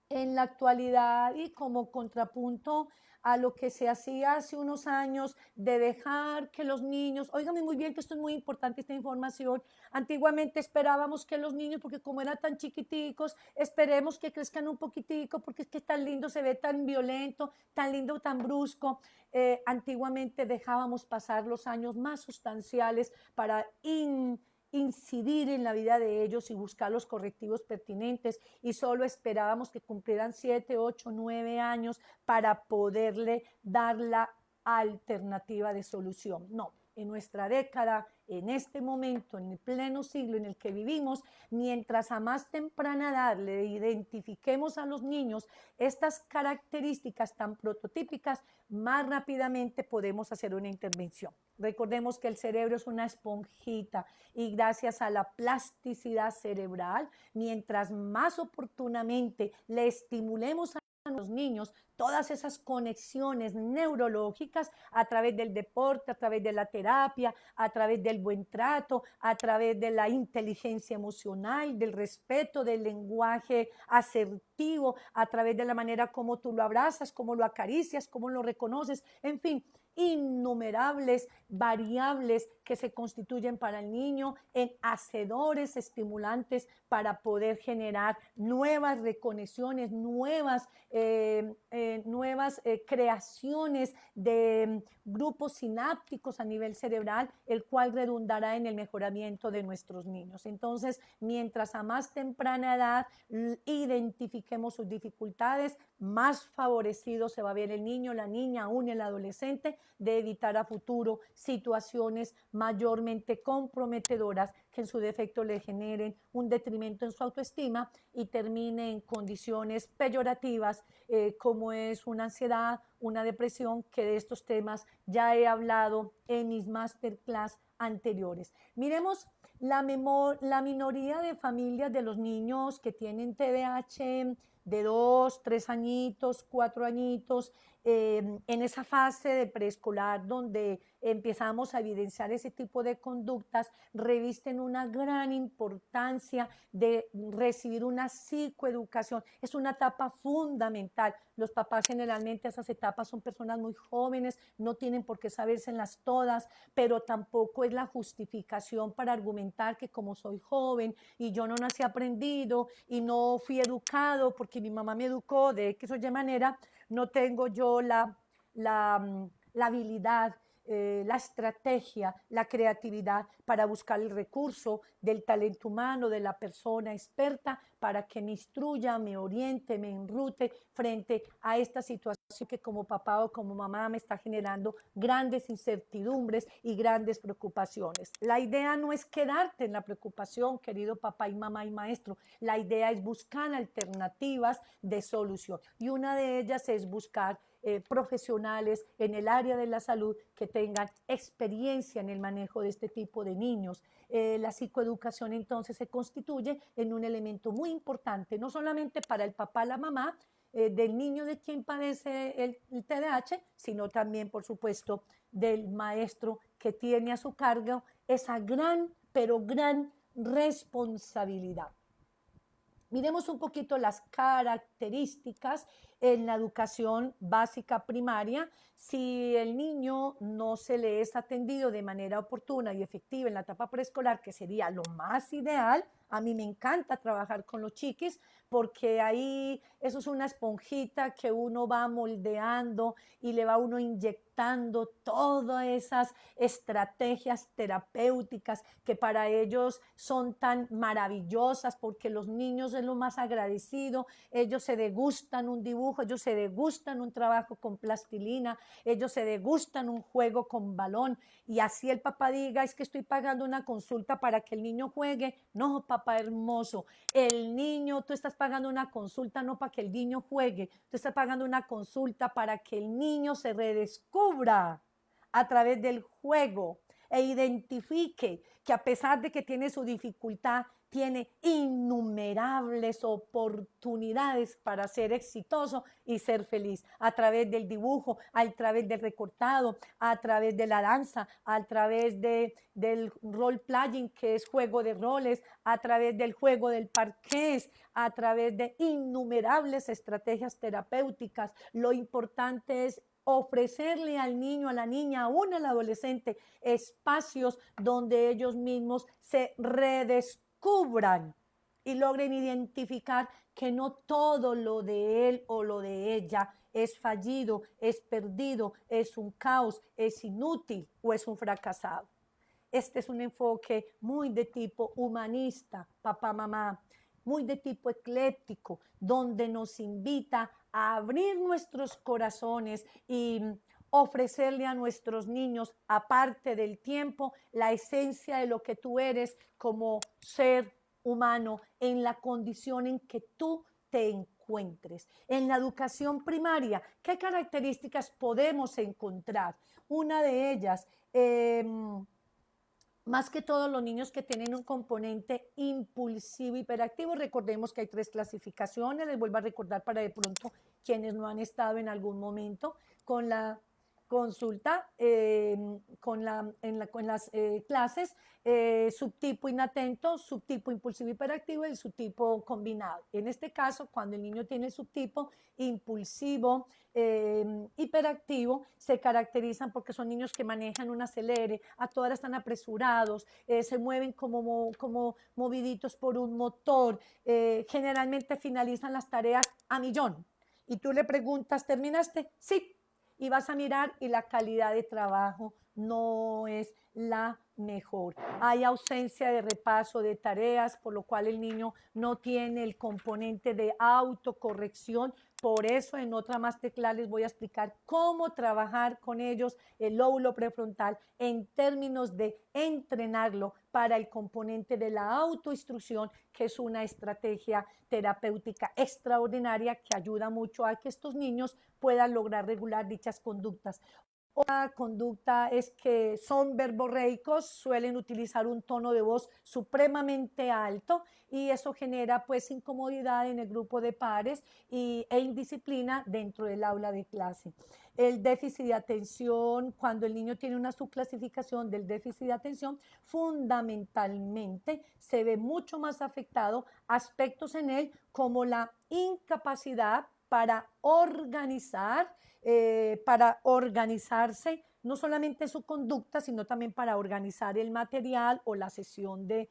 En la actualidad y como contrapunto a lo que se hacía hace unos años de dejar que los niños, óigame muy bien que esto es muy importante esta información, antiguamente esperábamos que los niños, porque como eran tan chiquiticos, esperemos que crezcan un poquitico, porque es que tan lindo se ve, tan violento, tan lindo, tan brusco. Antiguamente dejábamos pasar los años más sustanciales para incidir en la vida de ellos y buscar los correctivos pertinentes y solo esperábamos que cumplieran 7, 8, 9 años para poderle dar la alternativa de solución. No, en nuestra década, en este momento, en el pleno siglo en el que vivimos, mientras a más temprana edad le identifiquemos a los niños estas características tan prototípicas, más rápidamente podemos hacer una intervención. Recordemos que el cerebro es una esponjita y gracias a la plasticidad cerebral, mientras más oportunamente le estimulemos a los niños todas esas conexiones neurológicas a través del deporte, a través de la terapia, a través del buen trato, a través de la inteligencia emocional, del respeto, del lenguaje asertivo, a través de la manera como tú lo abrazas, cómo lo acaricias, cómo lo reconoces, en fin, innumerables variables que se constituyen para el niño en hacedores estimulantes para poder generar nuevas reconexiones, nuevas creaciones de grupos sinápticos a nivel cerebral, el cual redundará en el mejoramiento de nuestros niños. Entonces, mientras a más temprana edad identifiquemos sus dificultades, más favorecido se va a ver el niño, la niña, aún el adolescente, de evitar a futuro situaciones mayormente comprometedoras que en su defecto le generen un detrimento en su autoestima y termine en condiciones peyorativas como es una ansiedad, una depresión, que de estos temas ya he hablado en mis masterclass anteriores. Miremos la minoría de familias de los niños que tienen TDAH de 2, 3 añitos, 4 añitos, en esa fase de preescolar donde empezamos a evidenciar ese tipo de conductas, revisten una gran importancia de recibir una psicoeducación. Es una etapa fundamental. Los papás generalmente a esas etapas son personas muy jóvenes, no tienen por qué sabérselas todas, pero tampoco es la justificación para argumentar que como soy joven y yo no nací aprendido y no fui educado porque mi mamá me educó de X o Y manera, no tengo yo la habilidad, la estrategia, la creatividad para buscar el recurso del talento humano, de la persona experta, para que me instruya, me oriente, me enrute frente a esta situación que como papá o como mamá me está generando grandes incertidumbres y grandes preocupaciones. La idea no es quedarte en la preocupación, querido papá y mamá y maestro. La idea es buscar alternativas de solución. Y una de ellas es buscar profesionales en el área de la salud que tengan experiencia en el manejo de este tipo de niños. La psicoeducación entonces se constituye en un elemento muy importante, no solamente para el papá, la mamá, del niño de quien padece el TDAH, sino también, por supuesto, del maestro que tiene a su cargo esa gran, pero gran responsabilidad. Miremos un poquito las características en la educación básica primaria. Si el niño no se le es atendido de manera oportuna y efectiva en la etapa preescolar, que sería lo más ideal, a mí me encanta trabajar con los chiquis porque ahí eso es una esponjita que uno va moldeando y le va uno inyectando todas esas estrategias terapéuticas que para ellos son tan maravillosas porque los niños es lo más agradecido, ellos se degustan un dibujo, ellos se degustan un trabajo con plastilina, ellos se degustan un juego con balón y así el papá diga es que estoy pagando una consulta para que el niño juegue, no papá, papá hermoso. El niño, tú estás pagando una consulta no para que el niño juegue, tú estás pagando una consulta para que el niño se redescubra a través del juego e identifique que a pesar de que tiene su dificultad, tiene innumerables oportunidades para ser exitoso y ser feliz a través del dibujo, a través del recortado, a través de la danza, a través del role playing, que es juego de roles, a través del juego del parqués, a través de innumerables estrategias terapéuticas. Lo importante es ofrecerle al niño, a la niña, aún al adolescente, espacios donde ellos mismos se redescubran y logren identificar que no todo lo de él o lo de ella es fallido, es perdido, es un caos, es inútil o es un fracasado. Este es un enfoque muy de tipo humanista, papá, mamá, muy de tipo ecléctico, donde nos invita a abrir nuestros corazones y ofrecerle a nuestros niños, aparte del tiempo, la esencia de lo que tú eres como ser humano en la condición en que tú te encuentres. En la educación primaria, ¿qué características podemos encontrar? Una de ellas, más que todos los niños que tienen un componente impulsivo hiperactivo, recordemos que hay 3 clasificaciones, les vuelvo a recordar para de pronto quienes no han estado en algún momento con la consulta, con las clases, subtipo inatento, subtipo impulsivo hiperactivo y el subtipo combinado. En este caso, cuando el niño tiene el subtipo impulsivo, hiperactivo, se caracterizan porque son niños que manejan un acelere, a todas horas están apresurados, se mueven como moviditos por un motor, generalmente finalizan las tareas a millón. Y tú le preguntas, ¿terminaste? Sí. Y vas a mirar y la calidad de trabajo no es la mejor. Hay ausencia de repaso de tareas, por lo cual el niño no tiene el componente de autocorrección. Por eso en otra masterclass les voy a explicar cómo trabajar con ellos el lóbulo prefrontal en términos de entrenarlo para el componente de la autoinstrucción, que es una estrategia terapéutica extraordinaria que ayuda mucho a que estos niños puedan lograr regular dichas conductas. Otra conducta es que son verborreicos, suelen utilizar un tono de voz supremamente alto y eso genera pues incomodidad en el grupo de pares e indisciplina dentro del aula de clase. El déficit de atención, cuando el niño tiene una subclasificación del déficit de atención, fundamentalmente se ve mucho más afectado aspectos en él como la incapacidad para organizarse, no solamente su conducta, sino también para organizar el material o la sesión de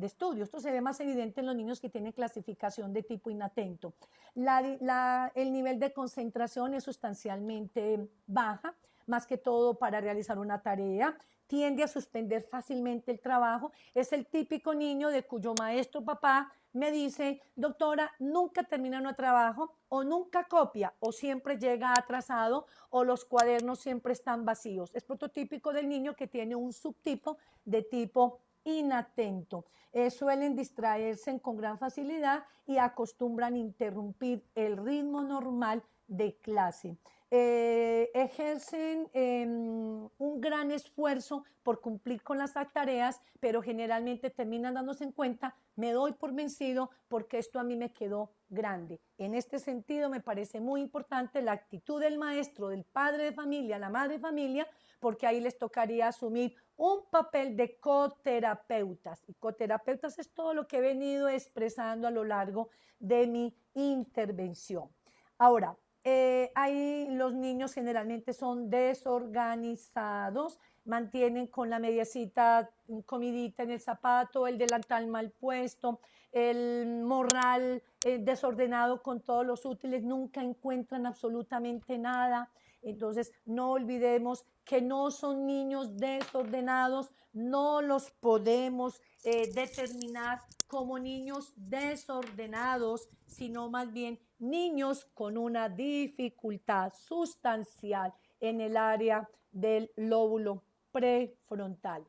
estudio. Esto se ve más evidente en los niños que tienen clasificación de tipo inatento. El nivel de concentración es sustancialmente baja, más que todo para realizar una tarea. Tiende a suspender fácilmente el trabajo. Es el típico niño de cuyo maestro papá me dice, doctora, nunca termina un trabajo o nunca copia o siempre llega atrasado o los cuadernos siempre están vacíos. Es prototípico del niño que tiene un subtipo de tipo inatento. Suelen distraerse con gran facilidad y acostumbran interrumpir el ritmo normal de clase. Ejercen un gran esfuerzo por cumplir con las tareas, pero generalmente terminan dándose en cuenta, me doy por vencido porque esto a mí me quedó grande. En este sentido me parece muy importante la actitud del maestro, del padre de familia, la madre de familia, porque ahí les tocaría asumir un papel de coterapeutas. Y coterapeutas es todo lo que he venido expresando a lo largo de mi intervención. Ahora, ahí los niños generalmente son desorganizados, mantienen con la mediacita, comidita en el zapato, el delantal mal puesto, el morral desordenado con todos los útiles, nunca encuentran absolutamente nada. Entonces, no olvidemos que no son niños desordenados, no los podemos determinar como niños desordenados, sino más bien niños con una dificultad sustancial en el área del lóbulo prefrontal.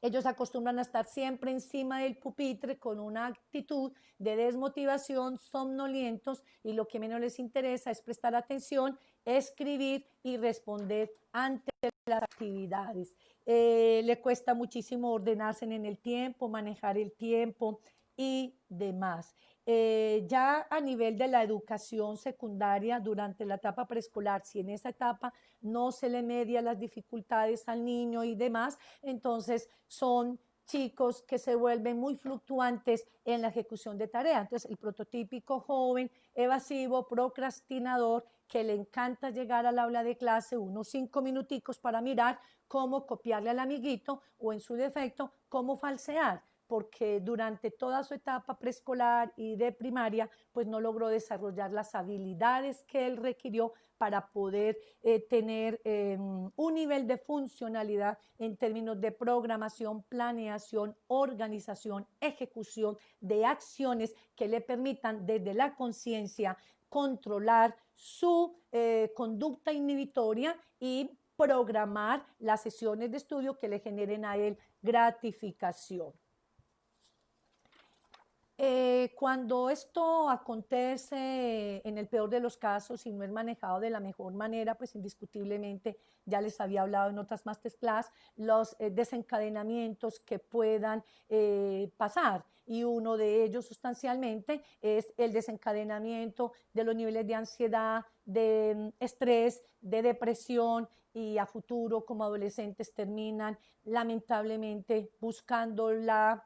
Ellos acostumbran a estar siempre encima del pupitre con una actitud de desmotivación, somnolientos, y lo que menos les interesa es prestar atención, escribir y responder ante las actividades. Le cuesta muchísimo ordenarse en el tiempo, manejar el tiempo y demás. Ya a nivel de la educación secundaria, durante la etapa preescolar, si en esa etapa no se le media las dificultades al niño y demás, entonces son chicos que se vuelven muy fluctuantes en la ejecución de tareas. Entonces, el prototípico joven evasivo, procrastinador, que le encanta llegar al aula de clase unos 5 minuticos para mirar cómo copiarle al amiguito o en su defecto, cómo falsear, porque durante toda su etapa preescolar y de primaria, pues no logró desarrollar las habilidades que él requirió para poder tener un nivel de funcionalidad en términos de programación, planeación, organización, ejecución de acciones que le permitan desde la conciencia controlar su conducta inhibitoria y programar las sesiones de estudio que le generen a él gratificación. Cuando esto acontece en el peor de los casos y no es manejado de la mejor manera, pues indiscutiblemente, ya les había hablado en otras masterclass, los desencadenamientos que puedan pasar. Y uno de ellos sustancialmente es el desencadenamiento de los niveles de ansiedad, de estrés, de depresión, y a futuro como adolescentes terminan lamentablemente buscando la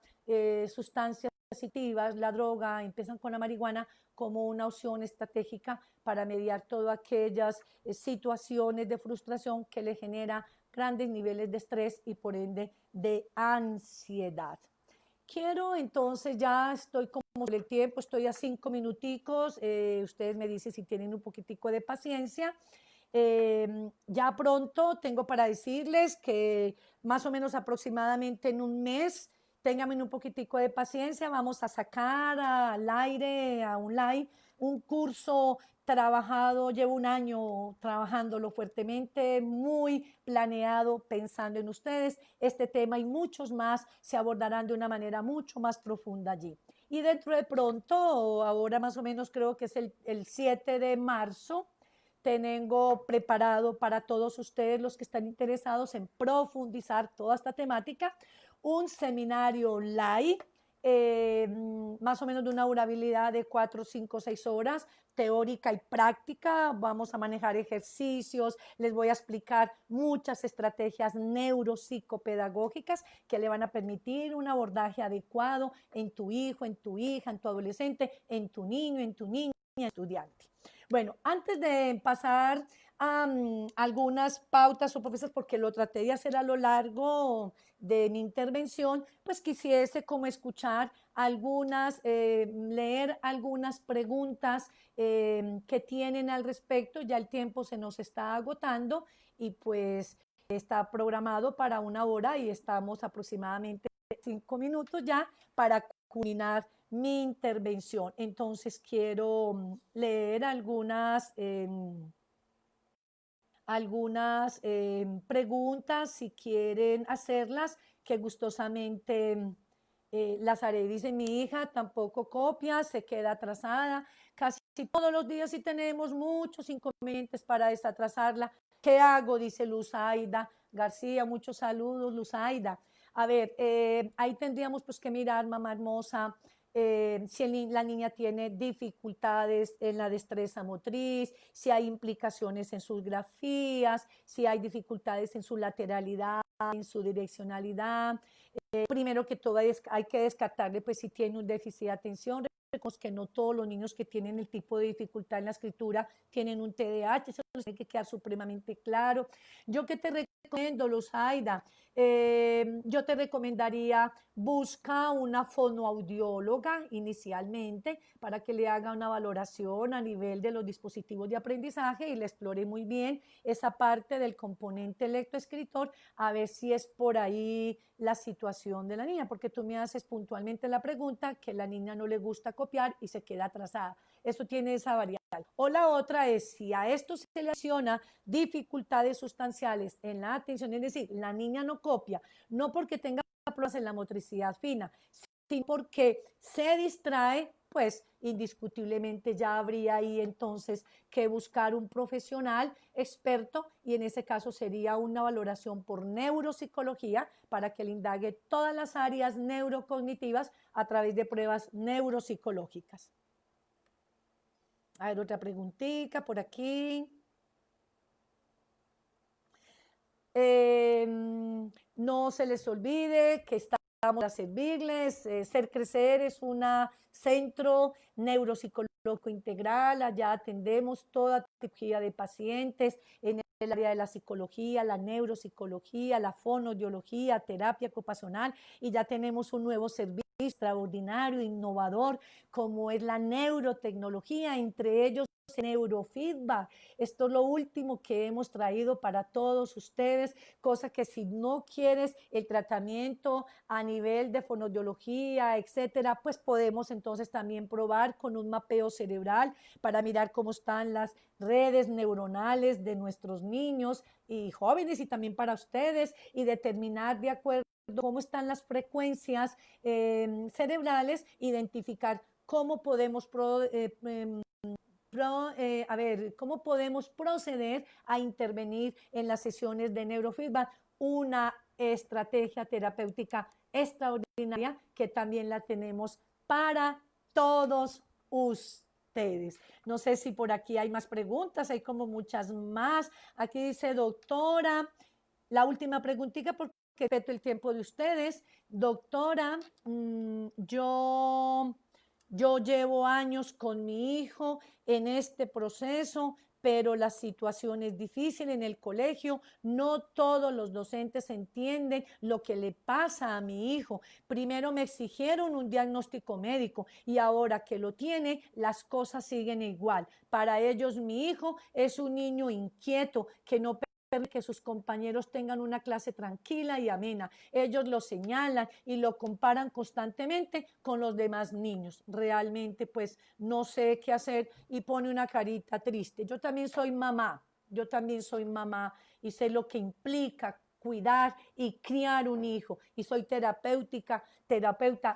sustancia positivas, la droga, empiezan con la marihuana como una opción estratégica para mediar todas aquellas situaciones de frustración que le genera grandes niveles de estrés y por ende de ansiedad. Quiero entonces, ya estoy como sobre el tiempo, estoy a 5 minuticos, ustedes me dicen si tienen un poquitico de paciencia. Ya pronto tengo para decirles que más o menos aproximadamente en un mes, ténganme un poquitico de paciencia, vamos a sacar al aire, a un live, un curso trabajado, llevo un año trabajándolo fuertemente, muy planeado, pensando en ustedes. Este tema y muchos más se abordarán de una manera mucho más profunda allí. Y dentro de pronto, ahora más o menos creo que es el 7 de marzo, tengo preparado para todos ustedes los que están interesados en profundizar toda esta temática, un seminario online, más o menos de una durabilidad de 4, 5, 6 horas, teórica y práctica. Vamos a manejar ejercicios, les voy a explicar muchas estrategias neuropsicopedagógicas que le van a permitir un abordaje adecuado en tu hijo, en tu hija, en tu adolescente, en tu niño, en tu niña, estudiante. Bueno, antes de pasar a algunas pautas o propuestas, porque lo traté de hacer a lo largo de mi intervención, pues quisiese como escuchar algunas, leer algunas preguntas que tienen al respecto. Ya el tiempo se nos está agotando y pues está programado para 1 hora y estamos aproximadamente 5 minutos ya para culminar mi intervención. Entonces quiero leer algunas preguntas, si quieren hacerlas, que gustosamente las haré. Dice mi hija, tampoco copia, se queda atrasada. Casi todos los días y tenemos muchos inconvenientes para desatrasarla. ¿Qué hago? Dice Luzaida García. Muchos saludos, Luzaida. A ver, ahí tendríamos pues que mirar, mamá hermosa, si la niña tiene dificultades en la destreza motriz, si hay implicaciones en sus grafías, si hay dificultades en su lateralidad, en su direccionalidad. Primero que todo hay que descartarle pues si tiene un déficit de atención. Recordemos que no todos los niños que tienen el tipo de dificultad en la escritura tienen un TDAH, eso tiene que quedar supremamente claro. Yo que te recomiendo, Luzaida, yo te recomendaría busca una fonoaudióloga inicialmente para que le haga una valoración a nivel de los dispositivos de aprendizaje y le explore muy bien esa parte del componente lectoescritor, a ver si es por ahí la situación de la niña, porque tú me haces puntualmente la pregunta que la niña no le gusta copiar y se queda atrasada. Eso tiene esa variable. O la otra es si a esto se le adiciona dificultades sustanciales en la atención, es decir, la niña no copia, no porque tenga problemas en la motricidad fina, sino porque se distrae, pues indiscutiblemente ya habría ahí entonces que buscar un profesional experto y en ese caso sería una valoración por neuropsicología para que le indague todas las áreas neurocognitivas a través de pruebas neuropsicológicas. A ver, otra preguntita por aquí. No se les olvide que estamos a servirles. Ser Crecer es un centro neuropsicológico integral. Allá atendemos toda tipología de pacientes en el área de la psicología, la neuropsicología, la fonoaudiología, terapia ocupacional y ya tenemos un nuevo servicio extraordinario, innovador, como es la neurotecnología, entre ellos neurofeedback. Esto es lo último que hemos traído para todos ustedes, cosa que si no quieres el tratamiento a nivel de fonoaudiología, etcétera, pues podemos entonces también probar con un mapeo cerebral para mirar cómo están las redes neuronales de nuestros niños y jóvenes y también para ustedes y determinar de acuerdo cómo están las frecuencias cerebrales, identificar cómo podemos cómo podemos proceder a intervenir en las sesiones de neurofeedback, una estrategia terapéutica extraordinaria que también la tenemos para todos ustedes. No sé si por aquí hay más preguntas, hay como muchas más. Aquí dice, doctora, la última preguntita porque respeto el tiempo de ustedes. Doctora, yo llevo años con mi hijo en este proceso, pero la situación es difícil en el colegio. No todos los docentes entienden lo que le pasa a mi hijo. Primero me exigieron un diagnóstico médico y ahora que lo tiene, las cosas siguen igual. Para ellos mi hijo es un niño inquieto que no que sus compañeros tengan una clase tranquila y amena. Ellos lo señalan y lo comparan constantemente con los demás niños. Realmente, pues, no sé qué hacer y pone una carita triste. Yo también soy mamá y sé lo que implica cuidar y criar un hijo. Y soy terapeuta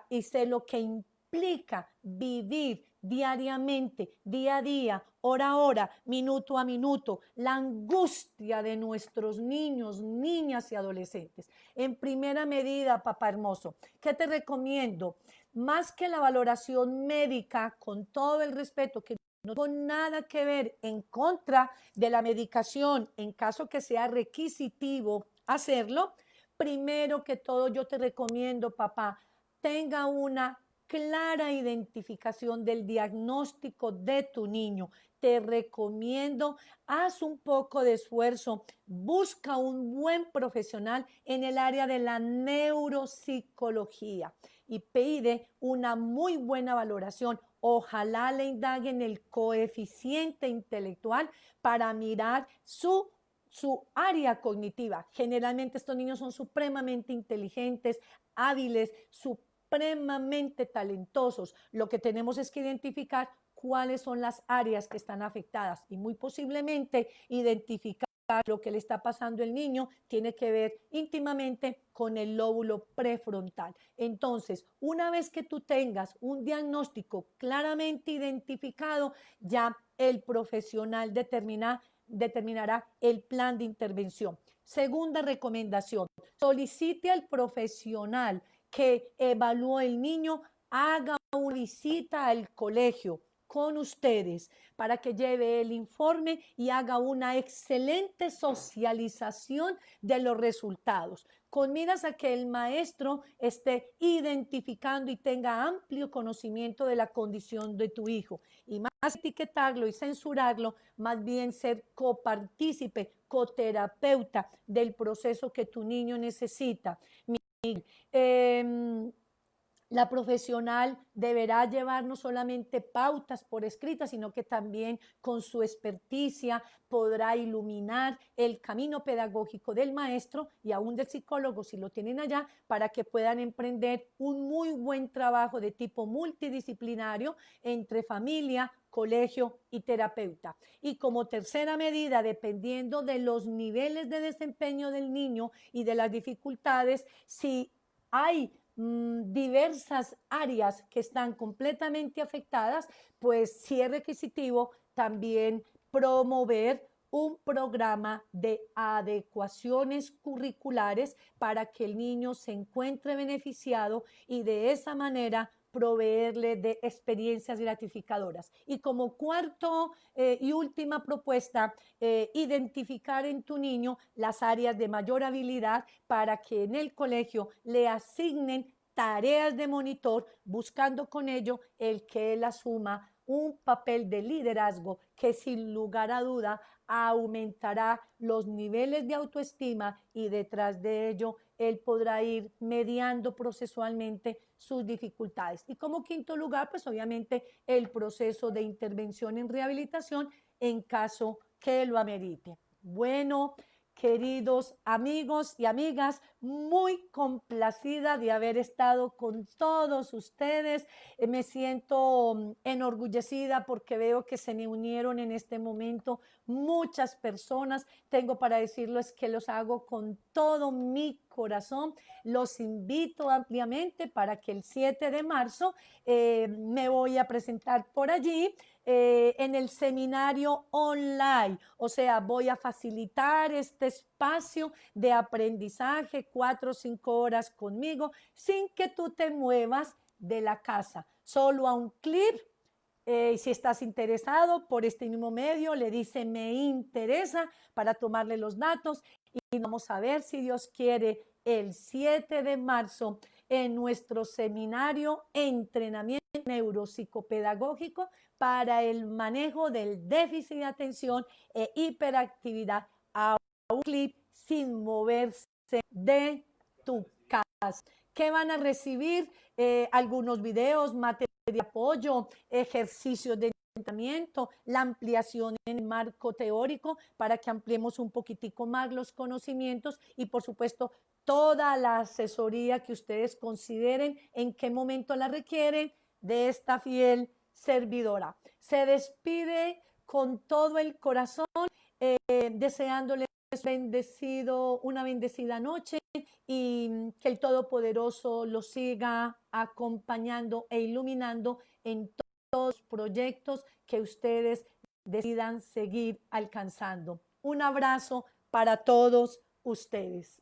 y sé lo que implica vivir diariamente, día a día, hora a hora, minuto a minuto, la angustia de nuestros niños, niñas y adolescentes. En primera medida, papá hermoso, ¿qué te recomiendo? Más que la valoración médica, con todo el respeto que no tengo nada que ver en contra de la medicación, en caso que sea requisitivo hacerlo, primero que todo yo te recomiendo, papá, tenga una clara identificación del diagnóstico de tu niño. Te recomiendo, haz un poco de esfuerzo, busca un buen profesional en el área de la neuropsicología y pide una muy buena valoración. Ojalá le indaguen el coeficiente intelectual para mirar su área cognitiva. Generalmente estos niños son supremamente inteligentes, hábiles, supremamente talentosos. Lo que tenemos es que identificar cuáles son las áreas que están afectadas y muy posiblemente identificar lo que le está pasando al niño tiene que ver íntimamente con el lóbulo prefrontal. Entonces, una vez que tú tengas un diagnóstico claramente identificado, ya el profesional determinará el plan de intervención. Segunda recomendación, solicite al profesional que evaluó el niño, haga una visita al colegio con ustedes para que lleve el informe y haga una excelente socialización de los resultados, con miras a que el maestro esté identificando y tenga amplio conocimiento de la condición de tu hijo. Y más etiquetarlo y censurarlo, más bien ser copartícipe, coterapeuta del proceso que tu niño necesita. La profesional deberá llevar no solamente pautas por escritas, sino que también con su experticia podrá iluminar el camino pedagógico del maestro y aún del psicólogo, si lo tienen allá, para que puedan emprender un muy buen trabajo de tipo multidisciplinario entre familia, colegio y terapeuta. Y como tercera medida, dependiendo de los niveles de desempeño del niño y de las dificultades, si hay diversas áreas que están completamente afectadas, pues sí es requisitivo también promover un programa de adecuaciones curriculares para que el niño se encuentre beneficiado y de esa manera proveerle de experiencias gratificadoras. Y como cuarto y última propuesta, identificar en tu niño las áreas de mayor habilidad para que en el colegio le asignen tareas de monitor, buscando con ello el que él asuma un papel de liderazgo que sin lugar a duda aumentará los niveles de autoestima y detrás de ello él podrá ir mediando procesualmente sus dificultades. Y como quinto lugar, pues obviamente el proceso de intervención en rehabilitación en caso que lo amerite. Bueno, queridos amigos y amigas, muy complacida de haber estado con todos ustedes. Me siento enorgullecida porque veo que se me unieron en este momento muchas personas. Tengo para decirles que los hago con todo mi corazón. Los invito ampliamente para que el 7 de marzo me voy a presentar por allí en el seminario online. O sea, voy a facilitar este espacio de aprendizaje, 4 o 5 horas conmigo, sin que tú te muevas de la casa. Solo a un clic. Si estás interesado por este mismo medio, le dice me interesa para tomarle los datos y vamos a ver si Dios quiere el 7 de marzo en nuestro seminario Entrenamiento Neuropsicopedagógico para el manejo del déficit de atención e hiperactividad a un clic sin moverse de tu casa. ¿Qué van a recibir? Algunos videos, materiales de apoyo, ejercicios de entrenamiento, la ampliación en el marco teórico para que ampliemos un poquitico más los conocimientos y por supuesto toda la asesoría que ustedes consideren en qué momento la requieren de esta fiel servidora. Se despide con todo el corazón, deseándoles una bendecida noche y que el Todopoderoso los siga acompañando e iluminando en todos los proyectos que ustedes decidan seguir alcanzando. Un abrazo para todos ustedes.